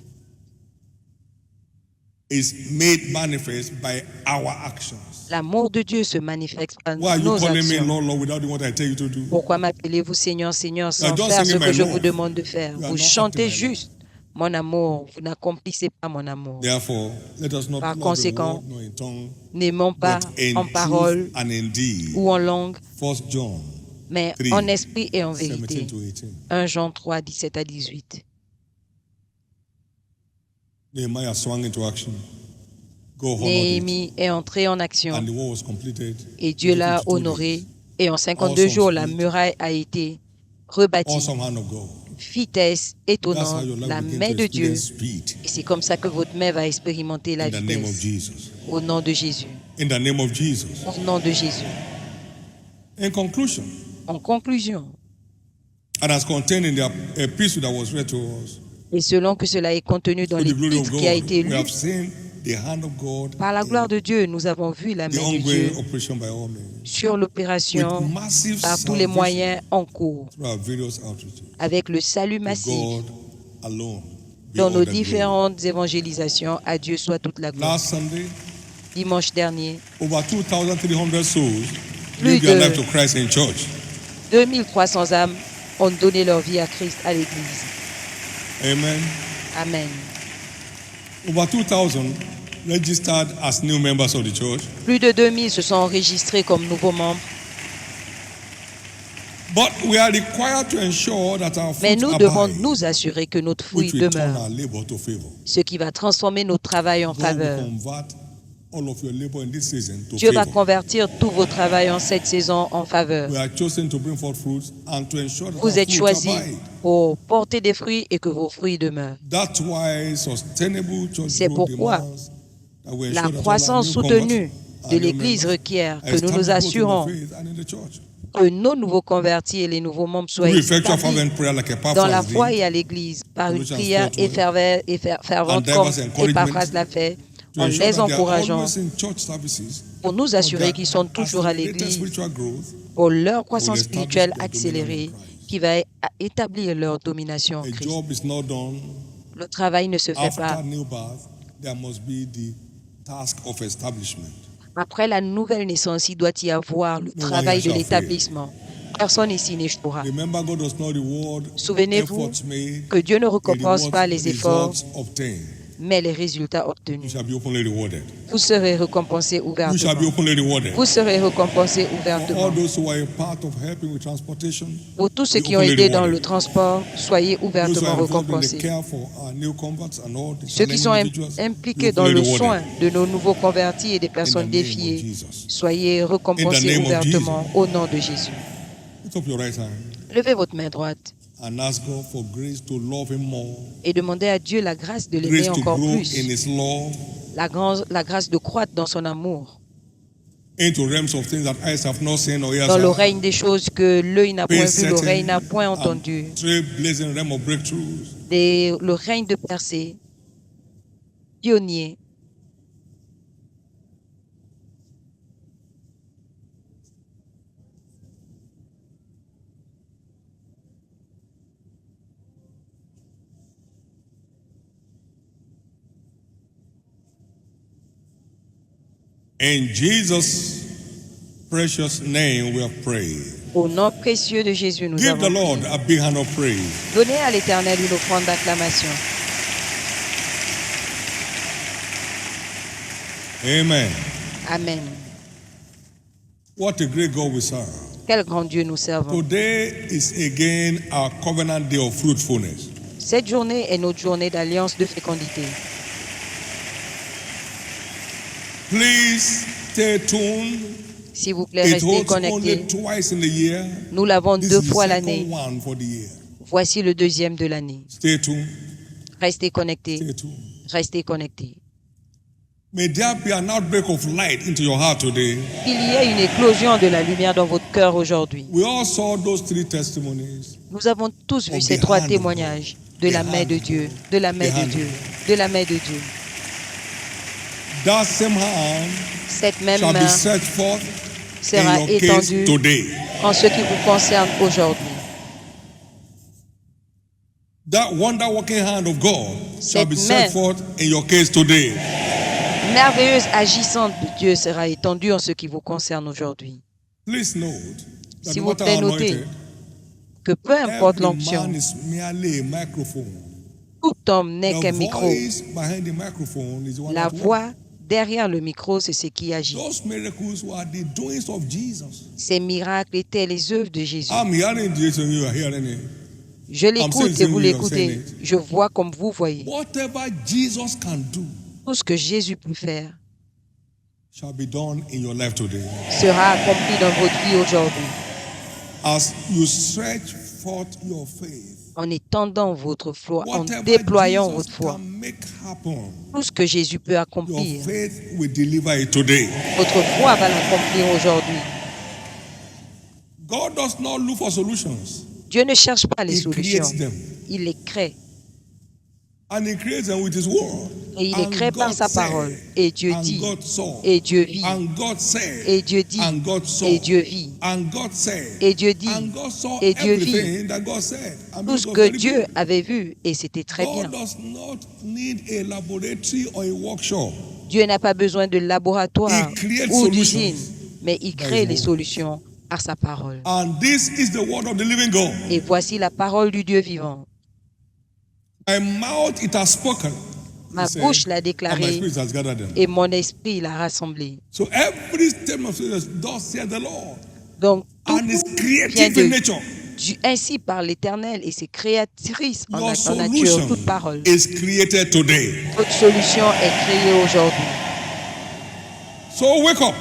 It's made manifest by our actions. L'amour de Dieu se manifeste par Why are you nos calling me actions. Lord, Lord, without doing what I tell you to do? Pourquoi m'appelez-vous Seigneur, Seigneur, sans You are just faire ce singing que my je love. vous demande de faire? You are Vous not chantez acting my juste mon amour, vous n'accomplissez pas mon amour. Therefore, let us not Par love in conséquent, word nor in tongue, N'aimons pas but in en parole truth and in deed. ou en langue, 1 John mais 3, en esprit et en 17 vérité. to 18. 1 Jean 3, 17 à 18. Nehemiah swung into action. God honored it. Néhémie est entré en action And the war was completed. et Dieu l'a 52 honoré. days. Et en 52 jours, la muraille a été rebâtie. Awesome hand of God. Vitesse That's how étonnante, your life la begins main to de Dieu. experience speed. Et c'est comme ça que votre main va expérimenter la In the name of vitesse. Jesus. Au nom de Jésus. In the name of Jesus. Au nom de Jésus. In conclusion, En conclusion, and as contained in the epistle that was read to us, et selon que cela est contenu dans to the glory of l'épître qui a God, été we lu, have seen the hand of God par la in gloire de Dieu, nous avons vu la the main de Dieu ongoing operation by all men, sur with l'opération massive par tous les salvation moyens en cours, through our various outreaches. avec le salut To massif God alone be dans all nos the glory. différentes évangélisations. À Dieu soit toute la gloire. Last Sunday, Dimanche dernier, over 2,300 souls Plus gave their de- life to Christ in church. 2300 âmes ont donné leur vie à Christ à l'Église. Amen. Amen. Over 2,000 registered as new members of the church. Plus de 2000 se sont enregistrés comme nouveaux membres. But we are required to ensure that our Mais fruit nous devons abide, nous assurer que notre fruit which will turn demeure, our labor to favor. ce qui va transformer notre travail en God will faveur. convert all of your labor in this season to Dieu va favor. convertir tous vos travails en cette saison en faveur. We are chosen to bring forth fruits and to ensure that Vous our êtes fruits choisis abide. pour porter des fruits et que vos fruits demeurent. That's why sustainable church C'est growth pourquoi demands that we ensure La that all our croissance new soutenue converts de and new l'Église members requiert are que nous nous established both in the assurons faith and in the church. que nos nouveaux convertis et les nouveaux membres soient Through effectual établis fervent prayer like Epaphras dans la did, foi et à l'Église par une Colossians prière 4:12, fervente and comme diverse encouragements Epaphras l'a fait, to en ensure les that they are encourageant always in church services pour nous for assurer their qu'ils sont toujours à accelerated l'Église spiritual growth, pour leur will croissance establish spirituelle their dominion accélérée in Christ. qui va établir leur domination en A Christ. job is not done Le travail ne se fait after pas. new birth. There must be the task of establishment. Après la nouvelle naissance, il doit y avoir le No one travail here de shall l'établissement. Personne ici n'échouera. Remember, God does not reward Souvenez-vous efforts made. que Dieu ne He récompense rewards pas les efforts, results obtained. mais les résultats You obtenus. shall be openly rewarded. Vous serez récompensés You shall be ouvertement. openly rewarded. Vous serez récompensés For ouvertement. all those who are a part of helping with transportation, Pour tous ceux be qui ont openly aidé dans rewarded. le transport, soyez Those who ouvertement are involved in the récompensés. care for our new converts and all the Ceux qui sont challenging individuals, impliqués be dans openly le rewarded. soin de nos nouveaux convertis et des In the personnes name of défiées, Jesus. soyez In the récompensés name of ouvertement au nom de Jésus. Lift up your right hand Levez votre main droite and ask God for grace to love Him more, et demandez à Dieu la grâce de l'aimer grace to encore grow in plus, His love, la grâce de croître dans son amour, into realms of things that eyes have not seen or ears dans le heard. règne des choses que l'œil n'a point vu, Pace l'oreille setting n'a point and entendu, trailblazing realm of breakthroughs. le règne de percée, pionnier. In Jesus' precious name we have prayed. Au nom précieux de Jésus, nous Give the avons Lord prié. a big hand of praise. Donnez à l'Éternel une offrande d'acclamation. Amen. Amen. What a great God we serve. Quel grand Dieu nous servons. Today is again our covenant day of fruitfulness. Cette journée est notre journée d'alliance de fécondité. Please stay tuned. S'il vous plaît, It restez holds connectés. only twice in the year. Nous l'avons This deux is the fois second l'année. one for the year. Voici le deuxième de l'année. Stay tuned. Restez connectés. Stay tuned. Restez connectés. May there be an outbreak of light into your heart today. Qu'il y ait une éclosion de la lumière dans votre cœur aujourd'hui. We all saw those three testimonies. Nous avons tous vu Of ces the trois hand of témoignages de la The main hand de of Dieu, de la main The de hand Dieu, of de la main de Dieu. That same hand Cette même shall be main set forth sera in your case étendue today. en ce qui vous concerne aujourd'hui. That wonder working hand of God shall be Cette set main forth in your case today. merveilleuse agissante de Dieu sera étendue en ce qui vous concerne aujourd'hui. Please note that S'il no vous matter plaît, how notez anointed, que peu importe every l'onction, man is merely a microphone. tout homme n'est qu'un The micro. voice behind the microphone is the one La that works. voix derrière le micro, c'est ce qui agit. Those miracles were the doings of Jesus. Ces miracles étaient les œuvres de Jésus. I'm hearing this and you are hearing it. Je l'écoute et vous l'écoutez. saying Je vois comme vous voyez. Whatever Jesus can do Tout ce que Jésus peut faire shall be done in your life today. sera accompli dans votre vie aujourd'hui. As you stretch forth your faith, En étendant votre foi, en whatever déployant Jesus votre foi. can make happen, Tout ce que Jésus peut your accomplir, faith will deliver it today. votre foi va l'accomplir aujourd'hui. God does not look for solutions. Dieu ne cherche pas les He solutions. creates them. Il les crée. And he creates them with his word. Et il les And crée par God sa said, parole. Et Dieu and dit. God saw, Et Dieu vit. and God said, Et Dieu dit. and God saw, Et Dieu vit. and God said, Et Dieu dit. and God saw Et Dieu vit. everything that God said. I mean, Tout it ce was que very Dieu good. avait vu, et c'était très bien. God does not need a laboratory or a workshop. Dieu n'a pas besoin de laboratoire He creates ou solutions d'usine, mais il by crée his les word. solutions par sa parole. And this is the word of the living God. Et voici la parole du Dieu vivant. My mouth it has spoken. Ma He said, bouche l'a and my déclaré spirit has gathered them. et mon esprit l'a rassemblé. So every statement of scripture, thus saith the Lord. Donc, and is vient creative in nature. ainsi par l'Éternel et c'est créatrice en Your nature, toute solution parole. is created today. Votre solution est créée aujourd'hui. So wake up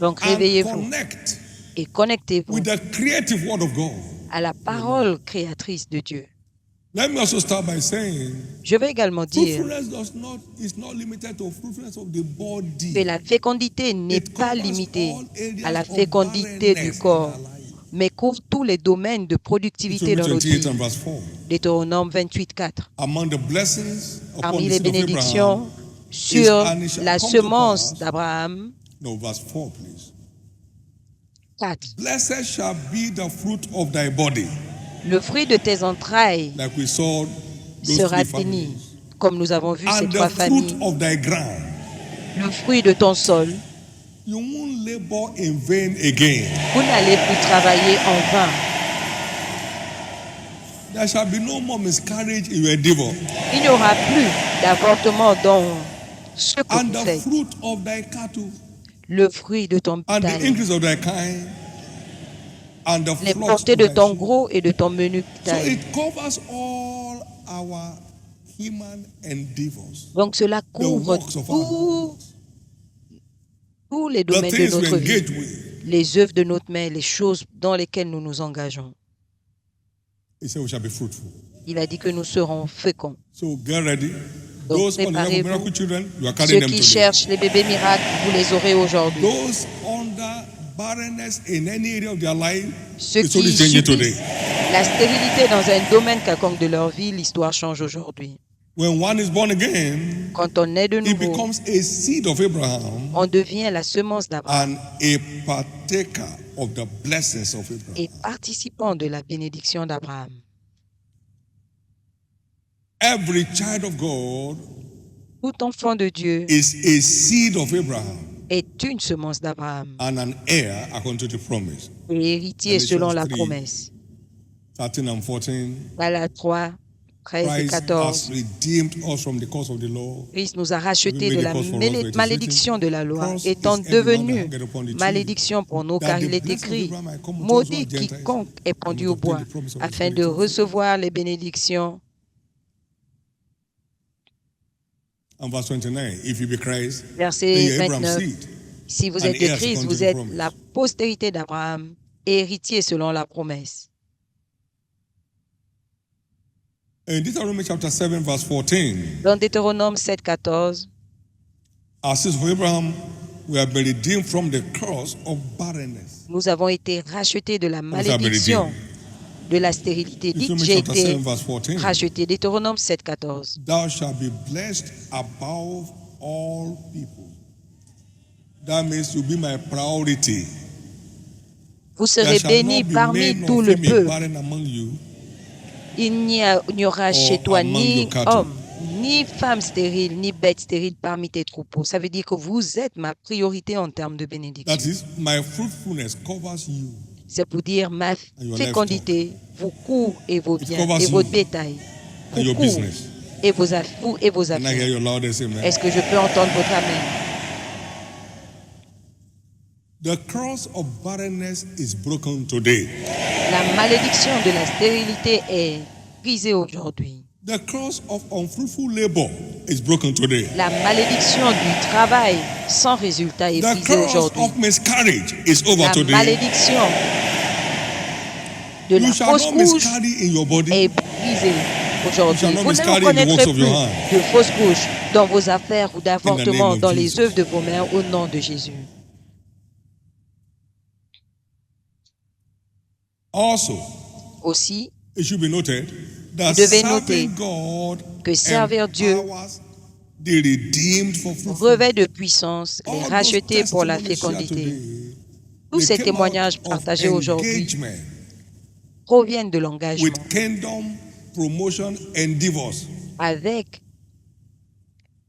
Donc and réveillez-vous connect et connectez-vous with the creative word of God. à la parole créatrice de Dieu. Let me also start by saying, Je vais également dire fruitfulness is not limited to fruitfulness of the body. que la fécondité n'est It pas covers limitée all à la areas of fécondité du barrenness corps, in our life. mais couvre tous les domaines de productivité dans notre 28 vie. and verse 4. Deutéronome 28, 4. Among the blessings upon Parmi the les seed of bénédictions Abraham, sur and it shall la come to semence pass- d'Abraham, No, verse 4, please. 4. Blessed shall be the fruit of thy body. Le fruit de tes entrailles Like we saw those sera three béni, families. comme nous avons vu ces And trois the familles. fruit of thy ground. Le fruit de ton sol, You won't labor in vain again. vous n'allez plus travailler en vain. There shall be no more miscarriage in your endeavor. Il n'y aura plus d'avortement dans ce que And vous the faites. fruit of thy cattle, Le fruit de ton and the bétail, increase of thy kind, and the les flocks portées of de thy ton sheep. gros et de ton menu So bétail. it covers all our human endeavors. Donc cela The couvre works of our hands. tous les The domaines de things we notre vie, engage with. les œuvres de notre main, les choses dans lesquelles nous nous engageons. He said we shall be fruitful. Il a dit que nous serons féconds. So get ready. Donc Those on the level of préparez-vous. miracle children, you are Ceux carrying them qui today. cherchent les bébés miracles, vous les aurez aujourd'hui. Those under barrenness in any area of their life, Ceux it's only qui changing subissent today. la stérilité dans un domaine quelconque de leur vie, l'histoire change aujourd'hui. When one is born again, Quand on est de he nouveau, becomes a seed of Abraham on devient la semence d'Abraham and a partaker of the blessings of Abraham. et participant de la bénédiction d'Abraham. Every child of God Tout enfant de Dieu is a seed of Abraham est une semence d'Abraham and an heir according to the promise. et héritier Galatians selon la 3. promesse. 13 and 14. Galates 3, 13 et Christ 14. has redeemed us from the curse of the law. Christ nous a rachetés Having de made la a curse for us, for it is malédiction de la loi, Curse étant is everyone devenu that hangeth upon the tree, malédiction pour nous, that car the il est blessing of écrit, Abraham might come unto us maudit who are Gentiles, quiconque est pendu and au bois, obtain the promise of the afin de Spirit also. recevoir les bénédictions. And verse 29, if you be Christ, then Verset you're Abraham's 29. seed. Si vous and êtes de heirs Christ, according to vous the êtes promise. la postérité d'Abraham, héritier selon la promesse. In Deuteronomy chapter 7, verse 14, Dans Deutéronome 7, 14, as seeds of Abraham, we have been redeemed from the curse of barrenness. nous avons été rachetés de la Nous avons malédiction de la stérilité. Dites, Deuteronomy j'ai chapter 7, été verse 14. racheté. Deutéronome 7, 14. Thou shalt be blessed above all people. That means you'll be my priority. Vous There serez shall bénis not be parmi men tout or le female peuple. barren among you. Il n'y aura chez toi among ni your cattle. homme, ni femme stérile, ni bête stérile parmi tes troupeaux. Ça veut dire que vous êtes ma priorité en termes de bénédiction. That is, my fruitfulness covers you. C'est pour dire ma your fécondité vous couvre et vos biens covers et you votre bétail and vous your couvre business. et vos And I hear affaires. your loudest amen. Est-ce que je peux entendre votre amen? The curse of barrenness is broken today. La malédiction de la stérilité est brisée aujourd'hui. The curse of unfruitful labor is broken today. La malédiction du travail sans résultat est The brisée curse aujourd'hui. of miscarriage is over La today. malédiction de You la shall fausse not couche miscarry in your body. est brisée You aujourd'hui. shall not Vous ne miscarry in the works reconnaîtrez of plus your hand. de fausses couches dans vos affaires ou d'avortements of dans les Jesus. œuvres de vos mains au nom de Jésus. Also, Aussi, it should be noted that Vous devez noter serving God que servir Dieu empowers the redeemed for fruitfulness. revêt de puissance les All those rachetés pour la testimonies shared fécondité. today, Tous they ces came témoignages out of partagés aujourd'hui engagement proviennent de l'engagement with kingdom promotion endeavors. avec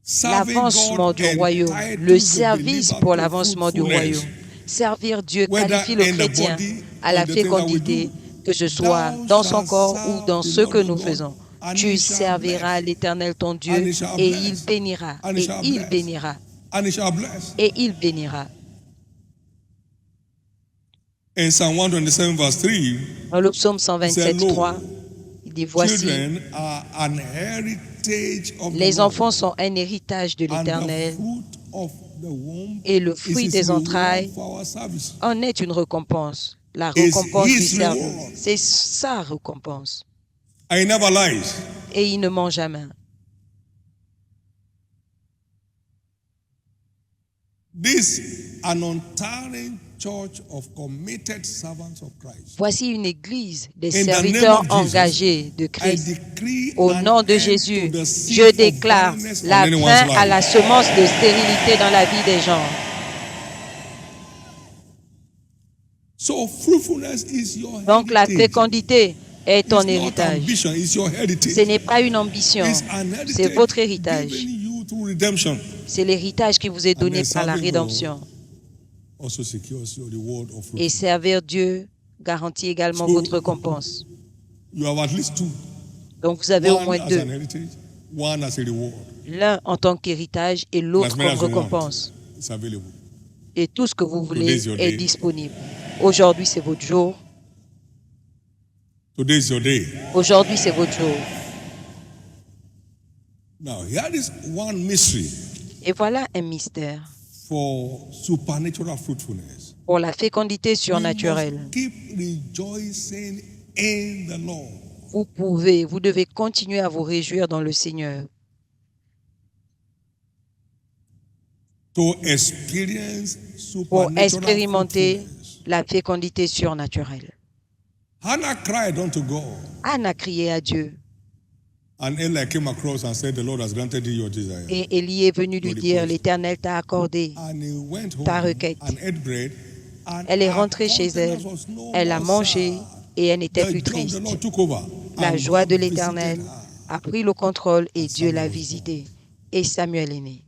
Serving l'avancement God du royaume, entitles le the service believer pour to l'avancement du fruitfulness. royaume. Servir Dieu Whether qualifie le in the chrétien body à la or the things that we fécondité, do, que ce soit thou dans son shalt corps serve ou dans the ce Lord que your nous God, faisons. and Tu he shall serviras bless. l'Éternel ton And Dieu he shall et bless. il bénira, And he et shall il bless. bénira, And he shall bless. et il bénira. In Psalm 127 verse 3, Dans le psaume 127, 3, il dit, voici, children are an heritage of the les Lord, enfants sont un héritage de and the l'Éternel, fruit of the womb et le is fruit his des reward entrailles for our service. en est une récompense. La Is récompense du his service, reward. c'est sa récompense. And he never lies. Et il ne ment jamais. This an untiring church of committed servants of Christ. Voici une église des In the name serviteurs of Jesus, engagés de I Christ. decree Au an nom de end Jésus, to the seed je of déclare barrenness on la anyone's fin à life. la semence de stérilité dans la vie des gens. So fruitfulness is your Donc la heritage. fécondité est ton It's not héritage. ambition, it's your heritage. Ce n'est pas une ambition, It's an heritage c'est votre héritage. given you through redemption. C'est l'héritage qui vous est donné par la rédemption. Also secures you the word of Et fruitfulness. servir Dieu garantit également So- votre récompense. You have at least two. Donc vous avez au One moins as deux. an heritage, one as a reward. L'un en tant qu'héritage et l'autre As many comme as you want. récompense. It's available. Et tout ce que vous Today voulez is your est day. disponible. Aujourd'hui, c'est votre jour. Today is your day. Aujourd'hui, c'est votre jour. Now, here is one mystery Et voilà un mystère for supernatural fruitfulness. pour la fécondité We surnaturelle. must keep rejoicing in the Lord. Vous devez continuer à vous réjouir dans le Seigneur To experience pour supernatural expérimenter fruitfulness. la fécondité surnaturelle. Hannah cried unto God, Anne a crié à Dieu and Eli came across and said, "The Lord has granted thee your desire." et Élie est venu lui dire, l'Éternel t'a accordé And he went home ta requête. and ate bread, and Elle est her rentrée chez elle, countenance was no elle a more mangé sad. et elle n'était The plus joy of the triste. Lord took over, La and joie de God visited l'Éternel her. a pris le contrôle et Dieu Samuel l'a was visité. Et Samuel est né.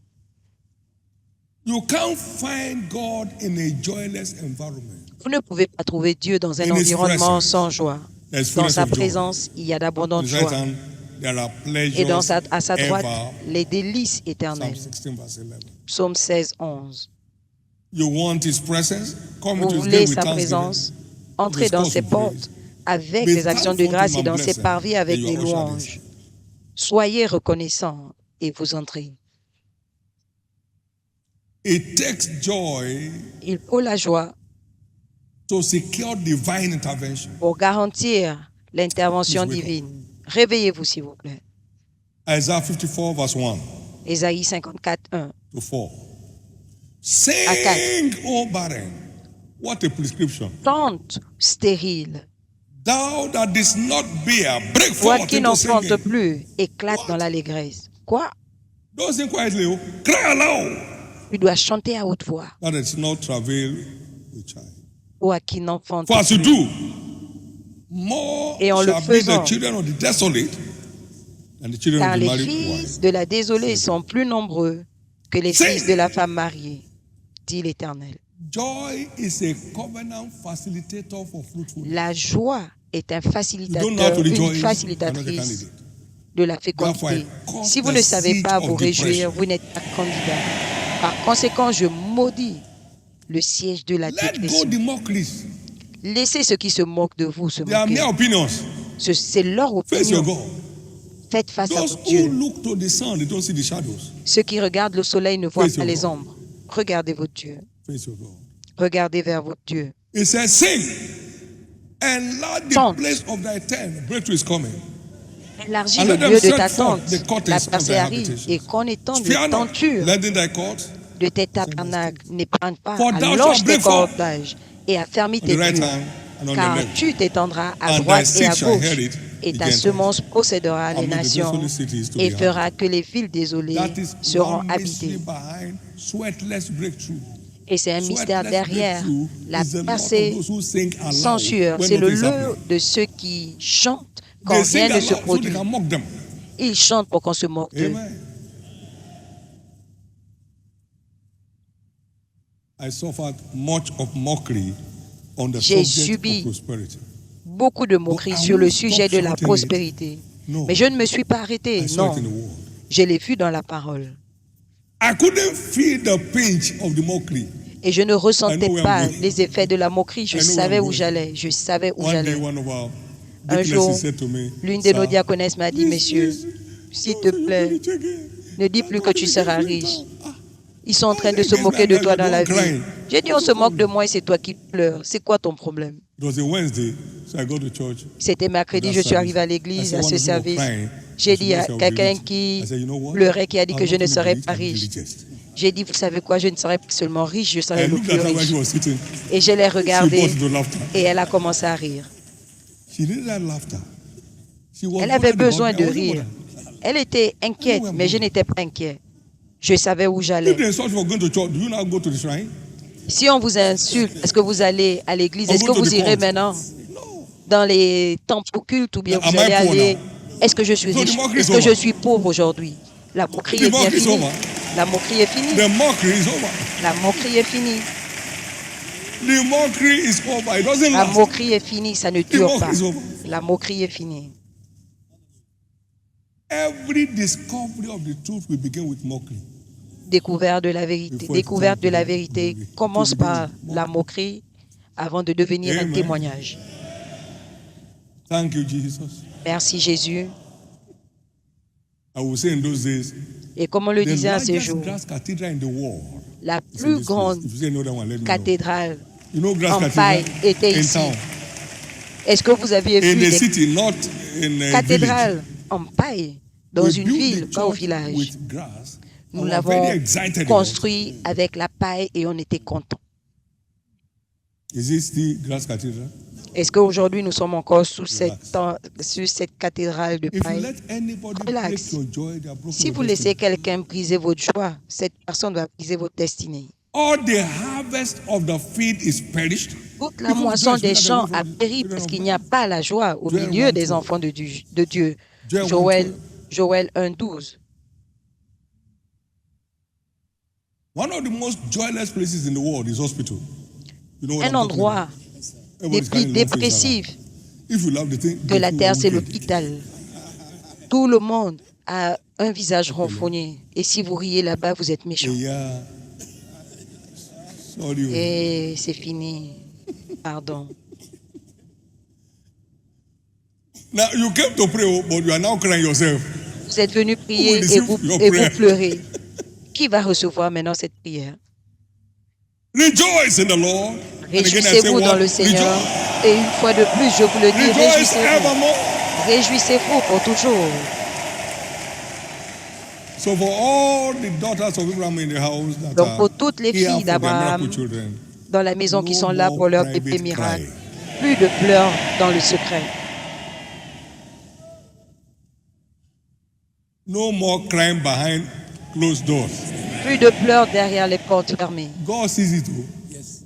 You can't find God in a joyless environment. Vous ne pouvez pas trouver Dieu dans un In his environnement presence, sans joie. There's Dans fullness sa of joy. présence, il y a On d'abondantes his right joies. hand, there are Et à sa pleasures droite, ever. les délices Psalm éternelles. 16 verse 11. Psaume 16, 11. You want his presence? Come Vous into his voulez gate with sa thanksgiving. présence? Entrez dans ses portes avec Be des actions de thankful to grâce him et and dans bless ses him, parvis avec and you des are ushered in. louanges. Soyez reconnaissants et vous entrez. It takes joy Il faut la joie to secure divine intervention. pour garantir l'intervention Please wake up. divine. Réveillez-vous, s'il vous plaît. Isaiah 54 verse 1 Ésaïe 54, 1. to 4. Sing, O barren. What a prescription. Chante stérile. Thou that didst not bear, break Toi forth qui into n'enfantes singing. plus, éclate What? dans l'allégresse. Quoi? Don't sing quietly. Oh. Cry aloud. Tu dois chanter à haute voix. That is not travail with child. Toi qui n'enfantes For as you plus. do, more Et en le shall be faisant, the children of the desolate than the children Car of the les married fils wife. de la désolée sont plus nombreux que les Sing. fils de la femme mariée, dit l'Éternel. Joy is a covenant facilitator for fruitfulness. La joie est un You don't know how facilitateur, to une rejoice, you're not a facilitatrice candidate. de la Therefore, fécondité. I cause Si vous the ne savez siege pas of vous réjouir, depression. vous n'êtes pas candidat. Par conséquent, je maudis le siège de la Let go dépression. the mockeries. Laissez ceux qui se moquent de vous se They are moquer. mere opinions. C'est leur Face your opinion. God. Faites face à Those votre who Dieu. look to the sun, they don't see the shadows. Ceux qui regardent le soleil ne voient Face pas your les God. ombres. Regardez votre Dieu. Face your God. Regardez vers votre Dieu. It says, sing. Enlarge the Chante. place of thy tent. Breakthrough is coming. Élargis And le let them lieu de set ta forth tente. the curtains La of thy percée arrive. habitation. Et qu'en étende Fear les not, tentures lengthen thy cords. de tes tabernacles, n'épargne pas, For thou allonge shalt tes break forth cordages et affermis On tes the right murs. hand and on Car the left. tu t'étendras à And thy droite et seed à shall gauche, inherit et the ta Gentiles. semence possédera les And make the nations desolate cities to et be fera que les villes désolées That is seront one mystery habitées. behind sweatless breakthrough. Et c'est un mystère Sweatless derrière breakthrough la is the Lord percée of those who sing aloud sans sueur. when C'est le nothing is lieu happening. de ceux qui chantent quand They sing rien ne se aloud so they produit. can mock them. Ils chantent pour qu'on se moque d'eux. Amen. I suffered much of mockery on the J'ai subject subi of prosperity. beaucoup de moqueries But I sur le won't sujet stop de la shouting it. prospérité. No. Mais je ne me suis pas arrêté. I saw Non, it in the word. je l'ai vu dans la parole. I couldn't feel the pinch of the mockery. Et je ne ressentais pas les effets de la moquerie. Je savais où j'allais. Je savais où j'allais. Un jour, l'une de nos diaconesses m'a dit, monsieur, s'il te plaît, ne dis plus que tu seras riche. Ils sont en train de se moquer de toi dans la vie. J'ai dit, on se moque de moi et c'est toi qui pleures. C'est quoi ton problème? C'était mercredi, je suis arrivé à l'église, à ce service. J'ai dit à quelqu'un qui pleurait, qui a dit que je ne serais pas riche. J'ai dit, vous savez quoi, je ne serais pas seulement riche, je serais le plus riche. Et je l'ai regardée et elle a commencé à rire. Elle avait besoin de rire. Elle était inquiète, mais je n'étais pas inquiet. Je savais où j'allais. Si on vous insulte, est-ce que vous allez à l'église? Est-ce que vous irez maintenant dans les temples occultes ou bien vous allez aller? Est-ce que je suis riche? Est-ce que je suis pauvre aujourd'hui? La moquerie est bien finie. La moquerie est finie. La moquerie est finie. La moquerie est finie, ça ne dure pas. La moquerie est finie. Découverte de la vérité commence par la moquerie avant de devenir un témoignage. Merci Jésus. Et comme on le disait à ces jours, la plus grande cathédrale en paille était ici. Est-ce que vous aviez vu des cathédrales en paille dans une ville, pas au village? Nous l'avons construit avec la paille et on était contents. Est-ce qu'aujourd'hui nous sommes encore sous cette cathédrale de paille? Relax. Si vous laissez quelqu'un briser votre joie, cette personne va briser votre destinée. Toute la moisson des champs a péri parce qu'il n'y a pas la joie au milieu des enfants de Dieu. Joël 1:12. Un endroit des plus dépressifs de la terre, c'est l'hôpital. Tout le monde a un visage renfrogné. Et si vous riez là-bas, vous êtes méchant. Et c'est fini. Pardon. Vous êtes venu prier et vous pleurez. Qui va recevoir maintenant cette prière? Réjouissez-vous dans le Seigneur. Et une fois de plus, je vous le dis, réjouissez-vous. Réjouissez-vous pour toujours. Donc pour toutes les filles d'Abraham dans la maison qui sont là pour leur bébé miracle, plus de pleurs dans le secret. No more crying behind closed doors. Plus de pleurs derrière les portes fermées. God sees it.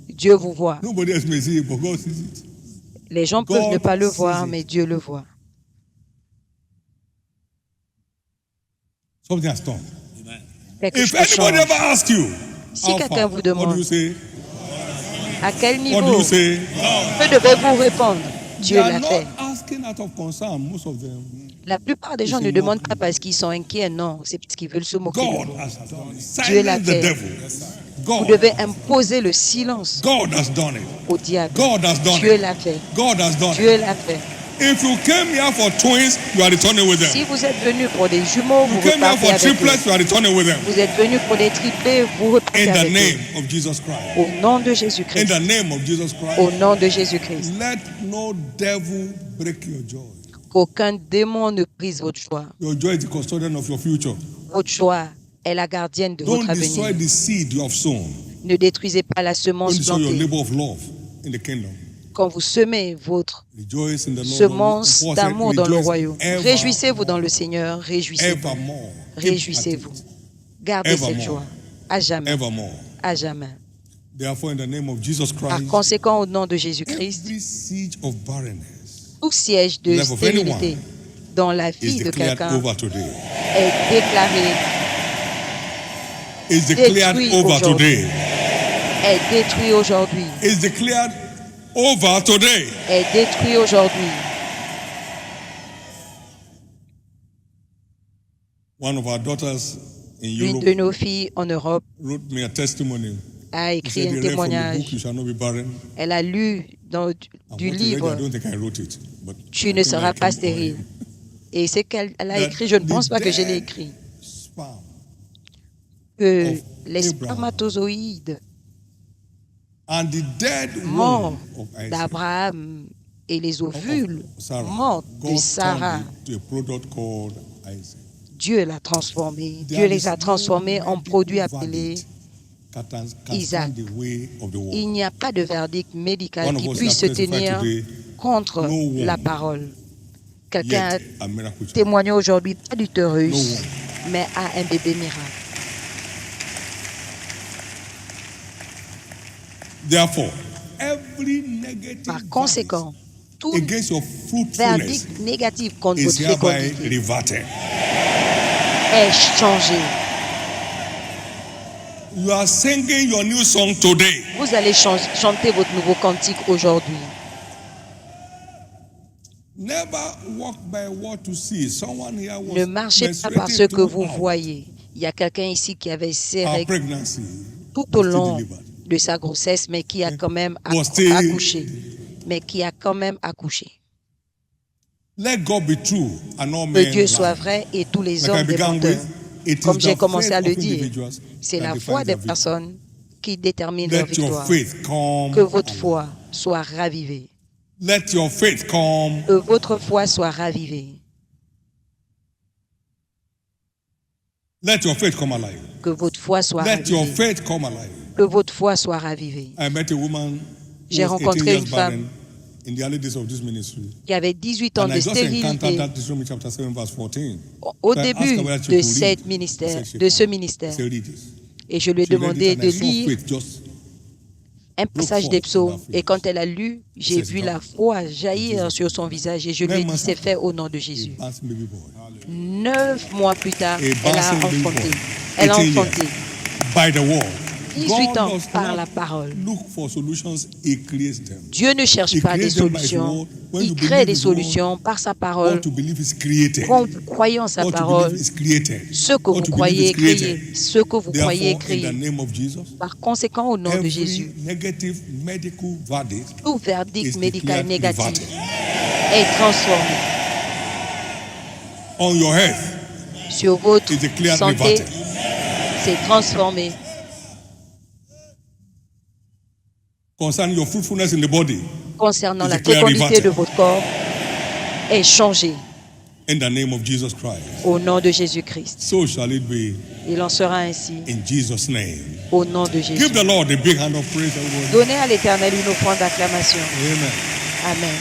Dieu vous voit. Nobody else may see it, but God sees it. Les gens peuvent ne pas le voir, mais Dieu le voit. Something has turned. Quelque chose change. Si quelqu'un vous demande à quel niveau, que devez-vous répondre? Dieu l'a fait. La plupart des gens ne demandent pas parce qu'ils sont inquiets, non, c'est parce qu'ils veulent se moquer de vous. Dieu l'a fait. Vous devez imposer le silence au diable. Dieu l'a fait. Dieu l'a fait. Si vous êtes venu pour des jumeaux, vous repartez avec eux. Vous êtes venu pour des triplés, vous repartez avec eux. Au nom de Jésus-Christ. Au nom de Jésus-Christ. Qu'aucun démon ne brise votre joie. Votre joie est la gardienne de votre avenir. Ne détruisez pas la semence plantée. Quand vous semez votre semence d'amour dans le royaume, réjouissez-vous dans le Seigneur, réjouissez-vous. Réjouissez-vous. Gardez cette joie à jamais. À jamais. Par conséquent, au nom de Jésus-Christ, tout siège de stérilité dans la vie de quelqu'un est déclaré détruit aujourd'hui. Est détruit aujourd'hui. Is declared over today. Est détruit aujourd'hui. One of our daughters in L'une Europe de nos filles en Europe wrote me a testimony. a écrit un témoignage. Elle a lu dans du livre, tu ne seras pas stérile. Et ce qu'elle a écrit, je ne pense pas que je l'ai écrit. Que les spermatozoïdes morts d'Abraham et les ovules morts de Sarah, Dieu l'a transformé. Dieu les a transformés en produits appelés Isaac. Il n'y a pas de verdict médical qui puisse se tenir contre la parole. Quelqu'un a témoigné aujourd'hui, pas d'utérus, mais a un bébé miracle. Par conséquent, tout verdict négatif contre votre fécondité est changé. Vous allez chanter votre nouveau cantique aujourd'hui. Ne marchez pas par ce que vous voyez. Il y a quelqu'un ici qui avait serré tout au long de sa grossesse, mais qui a quand même accouché. Que Dieu soit vrai et tous les hommes des menteurs. Comme j'ai commencé à le dire, c'est la foi des personnes qui détermine leur victoire. Que votre foi soit ravivée. Que votre foi soit ravivée. Que votre foi soit ravivée. Que votre foi soit ravivée. J'ai rencontré une femme qui avait 18 ans de stérilité au début de ce ministère. Et je lui ai demandé de lire un passage des psaumes. Et quand elle a lu, j'ai vu la foi jaillir sur son visage. Et je lui ai dit, c'est fait au nom de Jésus. 9 mois plus tard, elle a enfanté. 18 ans par la parole. Dieu ne cherche pas des solutions. Il crée des solutions par sa parole. Croyant sa parole, ce que vous croyez est créé. Ce que vous croyez est créé. Par conséquent, au nom de Jésus, tout verdict médical négatif est transformé. Sur votre santé, c'est transformé. Concernant la fécondité de votre corps, est changé. Au nom de Jésus-Christ. Il en sera ainsi. Au nom de Jésus. Donnez à l'Éternel une offrande d'acclamation. Amen.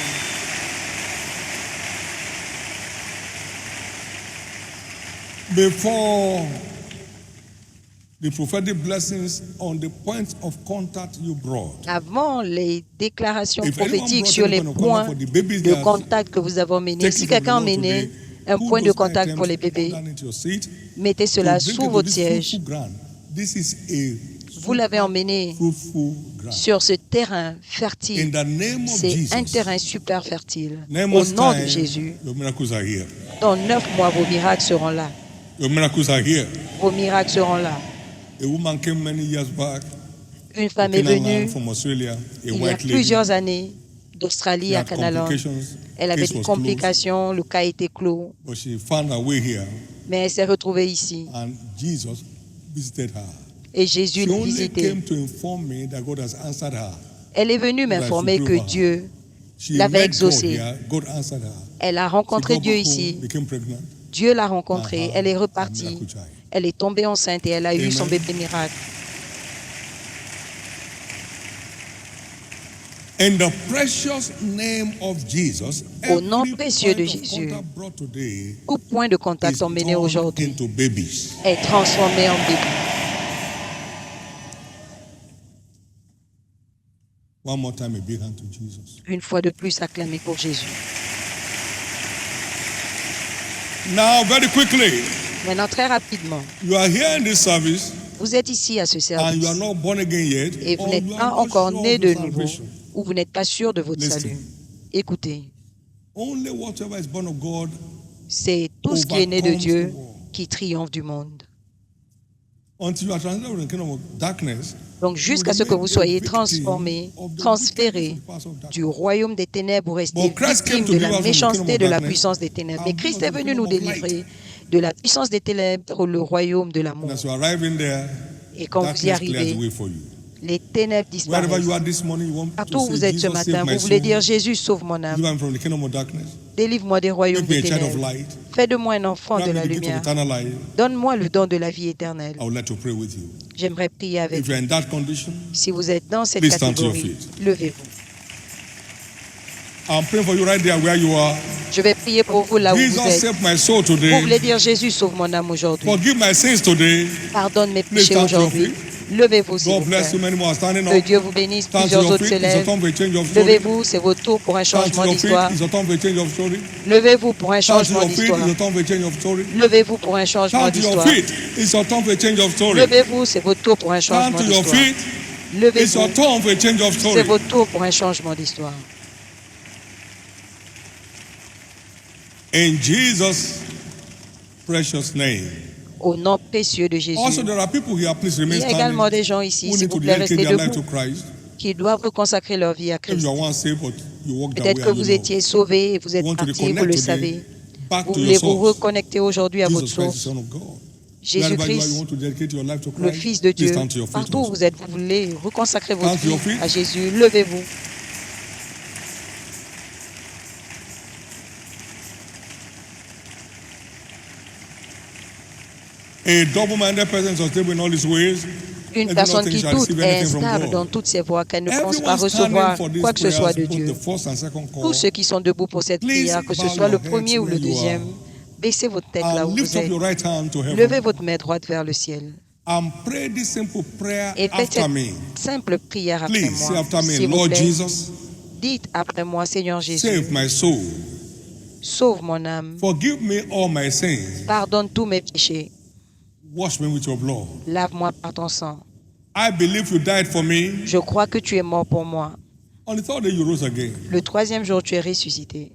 Before the prophetic blessings on the points of contact you brought. Avant les déclarations prophétiques sur les points de contact que vous avez emmenés, si quelqu'un a emmené un point de contact pour les bébés, mettez cela sous votre siège. Vous l'avez emmené sur ce terrain fertile. C'est un terrain super fertile. Au nom de Jésus, dans 9 mois, vos miracles seront là. Vos miracles seront là. Une femme est venue il y a plusieurs années d'Australie à Canaland. Elle avait des complications, le cas était clos. Mais elle s'est retrouvée ici. Et Jésus l'a visitée. Elle est venue m'informer que Dieu l'avait exaucée. Elle a rencontré Dieu ici. Dieu l'a rencontrée. Elle est repartie. Elle est tombée enceinte et elle a eu son bébé miracle. Au nom précieux de Jésus, tout point de contact emmené aujourd'hui est transformé en bébé. Une fois de plus, acclamez pour Jésus. Now, very quickly. Maintenant, très rapidement. You are here in this service. Vous êtes ici à ce service. And you are not born again yet, et vous n'êtes pas encore né de nouveau, ou vous n'êtes pas sûr de votre salut. Écoutez. C'est tout ce qui est né de Dieu qui triomphe du monde. Donc jusqu'à ce que vous soyez transformés, transférés du royaume des ténèbres, vous restez victimes de la méchanceté de la puissance des ténèbres. Mais Christ est venu nous délivrer de la puissance des ténèbres pour le royaume de l'amour. Et quand vous y arrivez, les ténèbres disparaissent. Partout où vous êtes ce matin, vous voulez dire, Jésus, sauve mon âme. Délivre-moi des royaumes des ténèbres. Fais de moi un enfant de la lumière. Donne-moi le don de la vie éternelle. J'aimerais prier avec vous. Si vous êtes dans cette catégorie, levez-vous. Je vais prier pour vous là où vous êtes. Vous voulez dire, Jésus, sauve mon âme aujourd'hui. Pardonne mes péchés aujourd'hui. Levez-vous, s'il vous plaît. Que Dieu vous bénisse. Plusieurs autres se lèvent. Levez-vous, c'est votre tour pour un changement d'histoire. Levez-vous pour un changement d'histoire. Levez-vous pour un changement d'histoire. Levez-vous, c'est votre tour pour un changement d'histoire. Levez-vous, c'est votre tour pour un changement d'histoire. In Jesus' precious name. Au nom précieux de Jésus. Il y a également des gens ici, s'il vous plaît, restez debout, qui doivent consacrer leur vie à Christ. Peut-être que vous étiez sauvés et vous êtes partis, vous le savez. Vous voulez vous reconnecter aujourd'hui à votre source. Jésus-Christ, le Fils de Dieu. Partout où vous êtes, vous voulez reconsacrer votre vie à Jésus. Levez-vous. Une personne qui doute est instable dans toutes ses voies, qu'elle ne pense pas recevoir quoi que ce soit de Dieu. Tous ceux qui sont debout pour cette prière, que ce soit le premier ou le deuxième, baissez votre tête là où vous êtes. Levez votre main droite vers le ciel. Et faites cette simple prière après moi. S'il vous plaît, dites après moi, Seigneur Jésus, sauve mon âme. Pardonne tous mes péchés. Wash me with your blood. Lave-moi par ton sang. I believe you died for me. Je crois que tu es mort pour moi. On the third day you rose again. Le troisième jour, tu es ressuscité.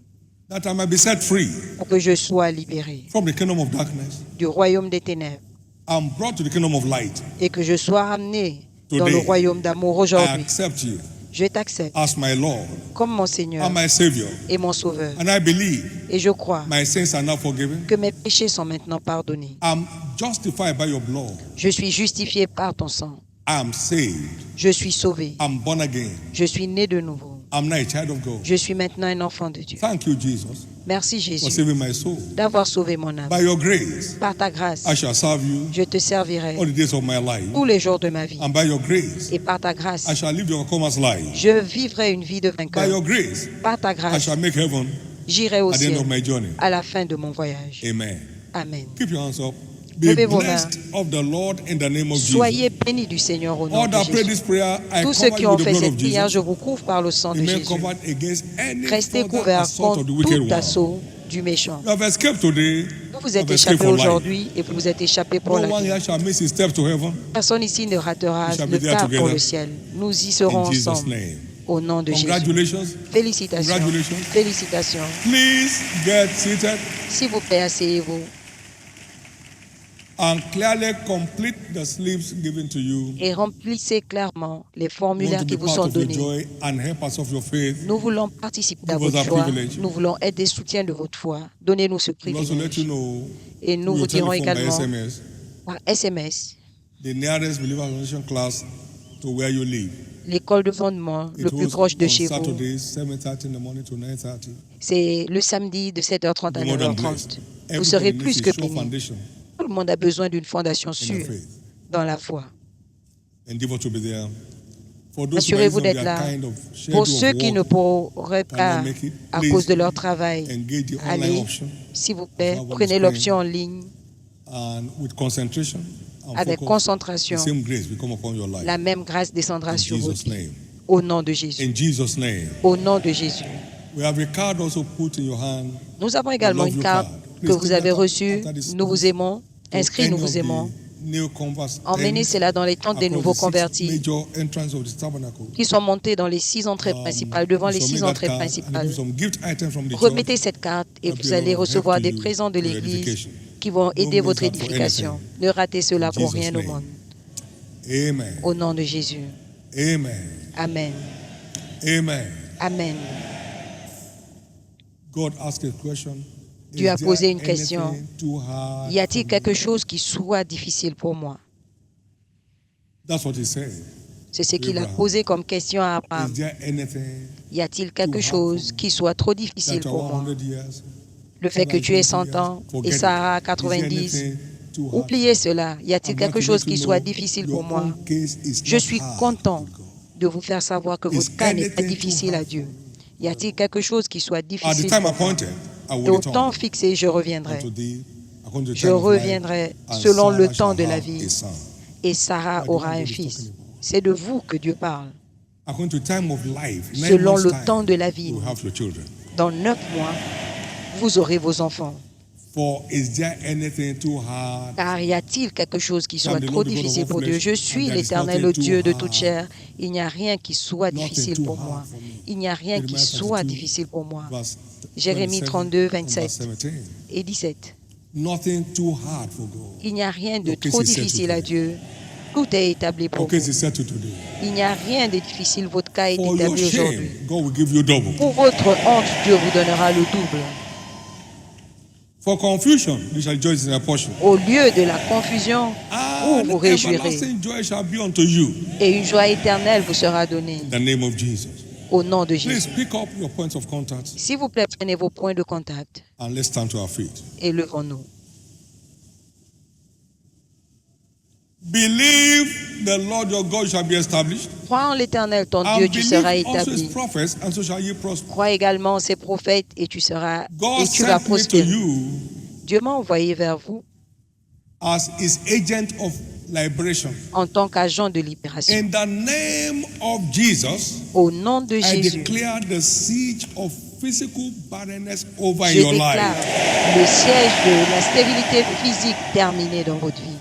That I might be set free. Pour que je sois libéré. From the kingdom of darkness. Du royaume des ténèbres. I'm brought to the kingdom of light. Et que je sois ramené dans le royaume d'amour aujourd'hui. I accept you. Je t'accepte as my Lord, comme mon Seigneur and my Savior. Et mon Sauveur. And I believe et je crois my sins are now forgiven. Que mes péchés sont maintenant pardonnés. I'm justified by your blood. Je suis justifié par ton sang. I'm saved. Je suis sauvé. I'm born again. Je suis né de nouveau. I'm now a child of God. Je suis maintenant un enfant de Dieu. Thank you, Jesus. Merci Jésus for saving my soul. D'avoir sauvé mon âme. By your grace, par ta grâce, I shall serve you je te servirai all the days of my life. Tous les jours de ma vie. And by your grace, et par ta grâce, I shall live the overcomer's life. Je vivrai une vie de vainqueur. By your grace, par ta grâce, I shall make heaven j'irai au at the ciel end of my journey. À la fin de mon voyage. Amen. Amen. Keep your hands up. Be blessed of the Lord in the name of Jesus. Soyez bénis du Seigneur au nom de Jésus. Tous ceux qui ont fait cette prière, je vous couvre par le sang de Jésus. Restez couverts contre tout assaut du méchant. Vous vous êtes échappés aujourd'hui et vous vous êtes échappés pour la vie. Personne ici ne ratera le pas pour le ciel. Nous y serons ensemble. Au nom de Jésus. Félicitations. Félicitations. S'il vous plaît, asseyez-vous. And clearly complete the slips given to you. Et remplissez clairement les formulaires qui vous sont donnés. Nous voulons participer à votre joie. Nous voulons être des soutiens de votre foi. Donnez-nous ce privilège. Et nous vous dirons également par SMS l'école de fondement le plus proche de chez vous. C'est le samedi de 7h30 à 9h30. Vous serez plus que bénis. Tout le monde a besoin d'une fondation sûre dans la foi. Assurez-vous d'être là. Pour ceux qui ne pourraient pas, à cause de leur travail, allez, s'il vous plaît, prenez l'option en ligne. Avec concentration, la même grâce descendra sur vous. Au nom de Jésus. Au nom de Jésus. Nous avons également une carte que vous avez reçue. Nous vous aimons. Inscrit, nous vous aimons. Emmenez cela dans les tentes des nouveaux convertis qui sont montés dans les 6 entrées principales, devant les 6 entrées principales. Remettez cette carte et vous allez recevoir des présents de l'Église qui vont aider votre édification. Ne ratez cela pour rien au monde. Amen. Au nom de Jésus. Amen. Amen. Amen. Amen. God asked a question. Dieu a posé une question. Y a-t-il quelque chose qui soit difficile pour moi? That's what he said. C'est ce qu'il a posé comme question à Abraham. Y a-t-il quelque chose qui soit trop difficile pour moi? Le fait que tu aies 100 ans et Sarah 90, oubliez cela. Y a-t-il quelque chose qui soit difficile pour moi? Je suis content de vous faire savoir que votre cas n'est pas difficile à Dieu. Y a-t-il quelque chose qui soit difficile pour moi? Et au temps fixé, je reviendrai. Je reviendrai selon le temps de la vie. Et Sarah aura un fils. C'est de vous que Dieu parle. Selon le temps de la vie, dans 9 mois, vous aurez vos enfants. Car y a-t-il quelque chose qui soit trop difficile pour Dieu? Je suis l'Éternel, le Dieu de toute chair. Il n'y a rien qui soit difficile pour moi. Il n'y a rien qui soit difficile pour moi. Jérémie 32, 27 et 17. Il n'y a rien de trop difficile à Dieu. Tout est établi pour vous. Il n'y a rien de difficile. Votre cas est établi aujourd'hui. Pour votre honte, Dieu vous donnera le double. Au lieu de la confusion, vous vous réjouirez. Et une joie éternelle vous sera donnée. Au nom de Jésus. S'il vous plaît, prenez vos points de contact. Et levons-nous. Believe the Lord your God shall be established. Crois en l'Éternel, ton Dieu, tu seras établi. Crois également en ses prophètes et tu seras et tu vas prospérer. Dieu m'a envoyé vers vous as his agent of liberation. En tant qu'agent de libération. In the name of Jesus, au nom de Jésus, I declare the siege of physical barrenness over je your déclare life. le siège de la stérilité physique terminé dans votre vie.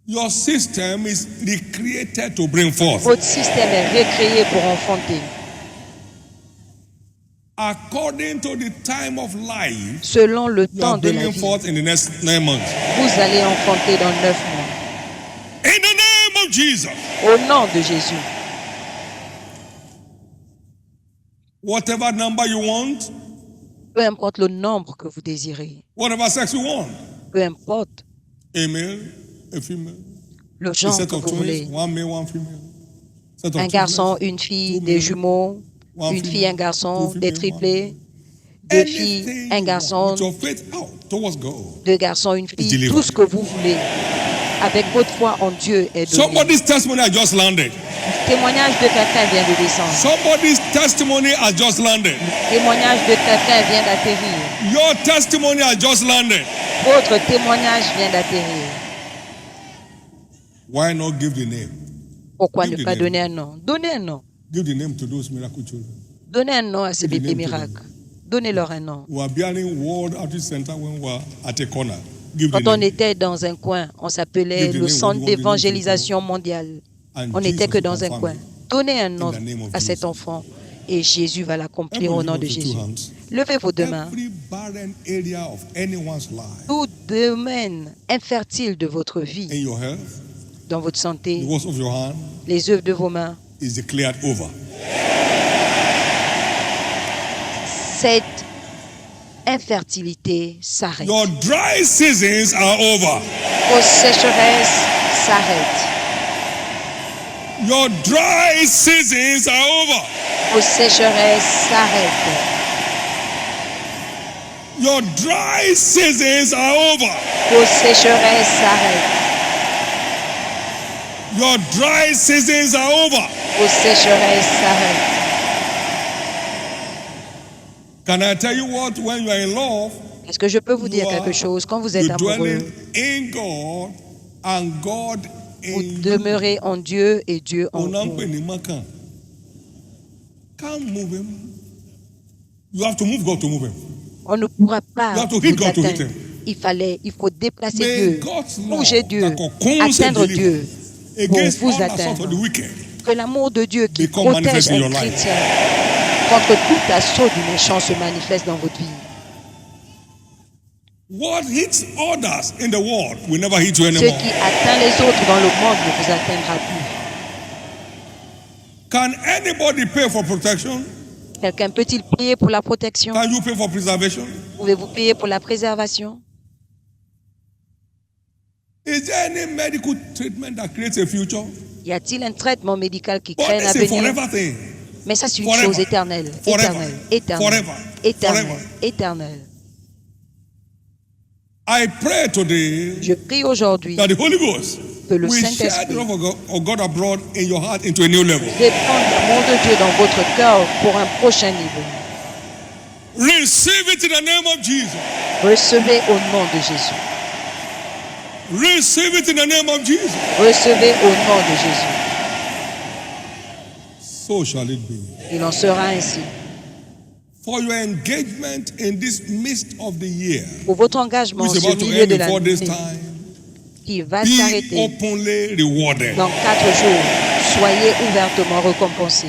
Your system is recreated to bring forth. Votre système est recréé pour enfanter. According to the time of life, selon le temps de la vie, forth in the next 9 months. Vous allez enfanter dans 9 mois. In the name of Jesus. Au nom de Jésus. Whatever number you want. Peu importe le nombre que vous désirez. Whatever sex you want. Peu importe. A male, a female. Le genre que vous voulez. One male, one female. Un garçon, une fille, des jumeaux. Une fille, un garçon, des triplés. Deux filles, un garçon. Deux garçons, une fille. Tout ce que vous voulez. Avec votre foi en Dieu est donné. Somebody's testimony has just landed. Le témoignage de quelqu'un vient de descendre. Somebody's testimony has just landed. Le témoignage de quelqu'un vient d'atterrir. Your testimony has just landed. Votre témoignage vient d'atterrir. Why not give the name? Pourquoi ne pas donner un nom? Donnez un nom. Give the name to those miracle children. Donnez un nom à ces bébés miracles. Donnez-leur un nom. We are behind World Outreach Center when we were at a corner. Quand on était dans un coin, on s'appelait le Centre d'évangélisation mondiale. On n'était que dans un coin. Donnez un nom à cet enfant et Jésus va l'accomplir au nom de Jésus. Levez vos deux mains. Tout domaine infertile de votre vie, dans votre santé, les œuvres de vos mains, cette infertilité s'arrête. Your dry seasons are over. Vos sécheresses s'arrêtent. Your dry seasons are over. Vos sécheresses s'arrêtent. Your dry seasons are over. Vos sécheresses s'arrêtent. Your dry seasons are over. Vos sécheresses s'arrêtent. Can I tell you what? When you are in love, est-ce que je peux vous dire quelque chose? Quand vous êtes amoureux, vous demeurez en Dieu et Dieu en vous. On ne pourra pas vous atteindre. Il faut déplacer Dieu, bouger Dieu, atteindre Dieu pour vous atteindre. Que l'amour de Dieu qui protège un chrétien contre tout assaut du méchant se manifeste dans votre vie. What hits others in the world will never hit you Ce anymore. qui atteint les autres dans le monde ne vous atteindra plus. Can anybody pay for protection? Quelqu'un peut-il payer pour la protection? Can you pay for preservation? Pouvez-vous payer pour la préservation? Is there any medical treatment that creates a future? Y a-t-il un traitement médical qui But crée it's a l'avenir? forever thing. Mais ça, c'est une Forever. chose éternelle, Forever. éternelle, éternelle, Forever. éternelle, Forever. éternelle. I pray today Je prie aujourd'hui that the Holy Ghost que le will share Saint-Esprit the love of God abroad in your heart into a new level. répande l'amour de Dieu dans votre cœur pour un prochain niveau. Receive it in the name of Jesus. Recevez au nom de Jésus. Receive it in the name of Jesus. Recevez au nom de Jésus. So shall it be. Il en sera ainsi. For your engagement in this midst of the year, Pour votre engagement which is au about to milieu end de in 4 days' l'année time, qui va be s'arrêter openly rewarded. dans 4 jours, soyez ouvertement récompensés.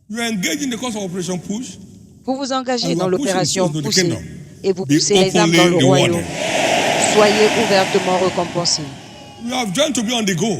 You engage in the course of Operation Push. Vous vous engagez And dans you are l'opération pushing souls to the poussée kingdom. et vous Be poussez les âmes openly dans le royaume. rewarded. Soyez ouvertement récompensés. You have joined to be on the go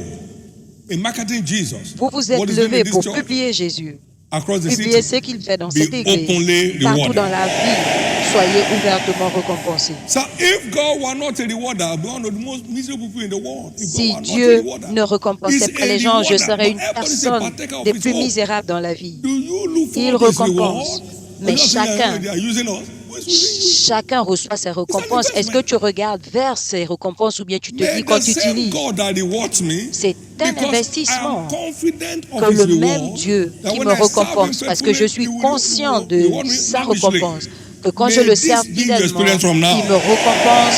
in marketing Jesus. Vous vous êtes What is doing levés in this pour church, publier Jésus. across the Publiez city. ce qu'il fait dans Be cette église. openly Partout rewarded. dans la vie, soyez ouvertement récompensés. So if God were not a rewarder, I'd be one of the most miserable people in the world. If Si God were not a Dieu rewarder, ne récompensait He's pas a les gens, je rewarder, serais but une everybody is a personne partaker of des his plus own. misérables dans la vie. Do you look Il for this récompense, reward? mais Or just saying, chacun- they are using us? Who is using you? Chacun reçoit ses récompenses. Est-ce que tu regardes vers ces récompenses ou bien tu te May dis quand the tu same utilises? God that rewards me, C'est un because investissement I am confident of que his le même reward, Dieu that qui when me I serve him récompense, parce que je suis faithfully, conscient he de will sa lavishly. récompense, que quand May je le this sers be your fidèlement, experience from now. il me récompense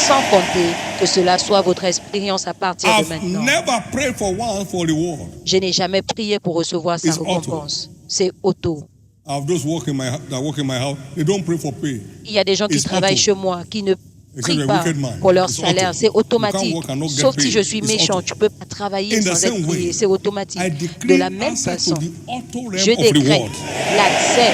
sans compter que cela soit votre expérience à partir de I've maintenant. never prayed for one for reward. Je n'ai jamais prié pour recevoir sa It's auto. récompense. C'est auto. I have those that work in my house. They don't pray for pay. Il y a des gens qui It's travaillent auto. chez moi, qui ne Except prient you're a pas wicked man. pour leur It's salaire. auto. C'est You automatique. can't work and not get Sauf si paid. je suis It's méchant, auto. tu ne peux pas travailler In the sans same être payé. way, C'est automatique. I De decree la même access façon, to the auto realm je of décrète reward. l'accès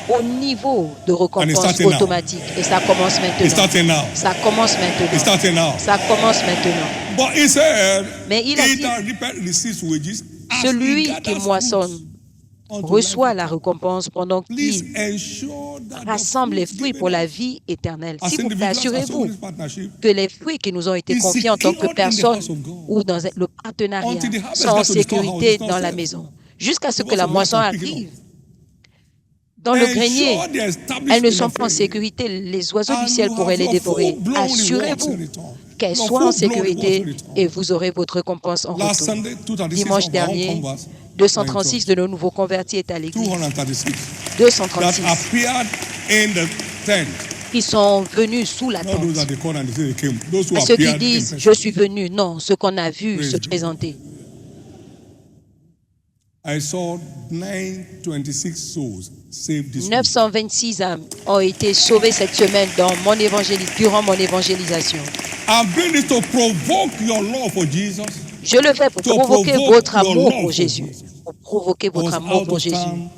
au niveau de And it's récompense starting now. automatique. Et ça commence It's maintenant. starting now. Ça commence It's maintenant. starting now. Ça commence maintenant. But he said, Mais il a he dit, that reapeth receives wages as celui he qui gathers moissonne fruits unto reçoit life. la récompense pendant Please qu'il ensure that the rassemble les fruits fruits given pour la us vie éternelle. as S'il vous plaît, individuals, as assurez-vous in this partnership, que les fruits qui nous ont été is confiés en tant que secured in the personnes house of God. ou dans le partenariat Until the harvest sont en gets to the storehouse, sécurité it's not dans la safe. maison. Jusqu'à ce que Because la of moisson where it's arrive. Dans le Ensure grenier, they're established elles ne in sont the pas en faith. sécurité. Les oiseaux And du ciel you pourraient have les your dévorer. full-blown rewards Assurez-vous in return. qu'elles Your soient en full-blown sécurité rewards in return. et vous aurez votre récompense en Last retour. Sunday, 236 Dimanche of our dernier, own converts 236 de nos nouveaux convertis est à l'église. 236 that 236 appeared in the tent. qui sont venus sous la Not those tente. that they called and they say they came. Those who À ceux qui appeared in disent, person. je suis venu. Non, ce qu'on a vu Praise se God. présenter. I saw 926 souls saved this week. 926 âmes ont été sauvées cette semaine durant mon évangélisation. I'm doing this to provoke your love for Jesus. Je le fais pour To provoquer provoke votre your amour love pour for Jésus. Jesus. Pour provoquer I votre was amour out pour of Jésus. town,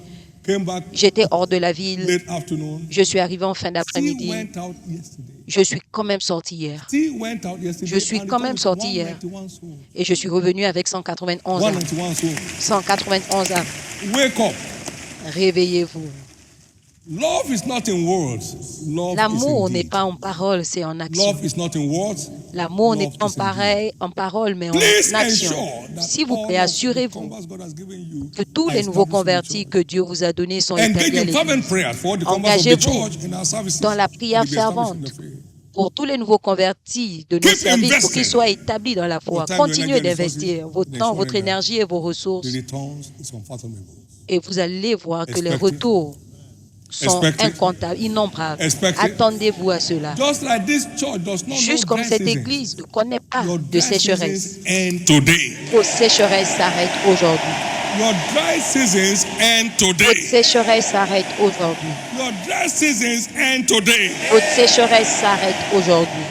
came back J'étais hors de la ville. late afternoon. Je suis arrivé en fin Still d'après-midi. went out yesterday. Je suis quand même sorti hier. Still went out yesterday. Je suis and quand returned même with sorti hier. 191 souls. Et je suis revenu avec 191 âmes. 191 souls. 191 âmes. Wake up. Réveillez-vous. Love is not in words. Love L'amour is in n'est deed. pas en parole, c'est en action. Love is not in words. L'amour n'est Love pas is in deed. en parole, mais Please en action. ensure that S'il vous all plaît, of the assurez-vous converts God has given you que tous are les nouveaux established in the convertis church. que Dieu vous a donnés sont Engage établis à in fervent l'église. prayers for the converts of the Engagez-vous church in our services. dans la prière to be established in fervente the faith. pour tous les nouveaux convertis de nos Keep services, pour investing. qu'ils soient établis dans la foi. Your time, Continuez your energy, d'investir resources, votre temps, next votre one, énergie et vos ressources. The returns is unfathomable. Et vous allez voir que les Expected. retours sont Expected. incomptables, innombrables. Expected. Attendez-vous à cela. Just like this church does not Juste know comme dry cette seasons. église ne connaît pas Your de dry sécheresse. seasons end today. Vos sécheresses s'arrêtent aujourd'hui. Your dry seasons end Votre today. sécheresse s'arrête aujourd'hui. Your dry seasons end today. Votre sécheresse s'arrête aujourd'hui.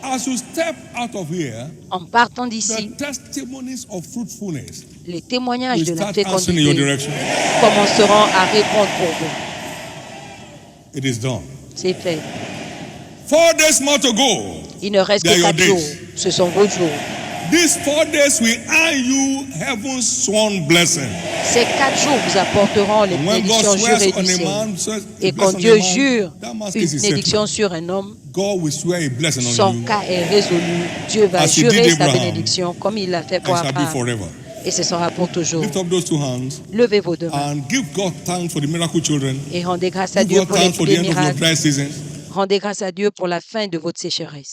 As you step out of here, En partant d'ici, the testimonies of fruitfulness les témoignages will de la start answering in your fécondité direction. commenceront à répondre pour vous. It is done. C'est fait. 4 days more to go. Il ne reste que 4 jours. Ce sont vos jours. These 4 days will earn you heaven's sworn blessing. Ces 4 jours vous apporteront les bénédictions jurées du ciel. Et quand Dieu jure une bénédiction sur un homme, son cas est résolu. Dieu va jurer sa bénédiction comme il l'a fait pour Abraham. Et ce sera pour toujours. Levez vos deux mains. Et rendez grâce à Dieu pour les miracles. Rendez grâce à Dieu pour la fin de votre sécheresse.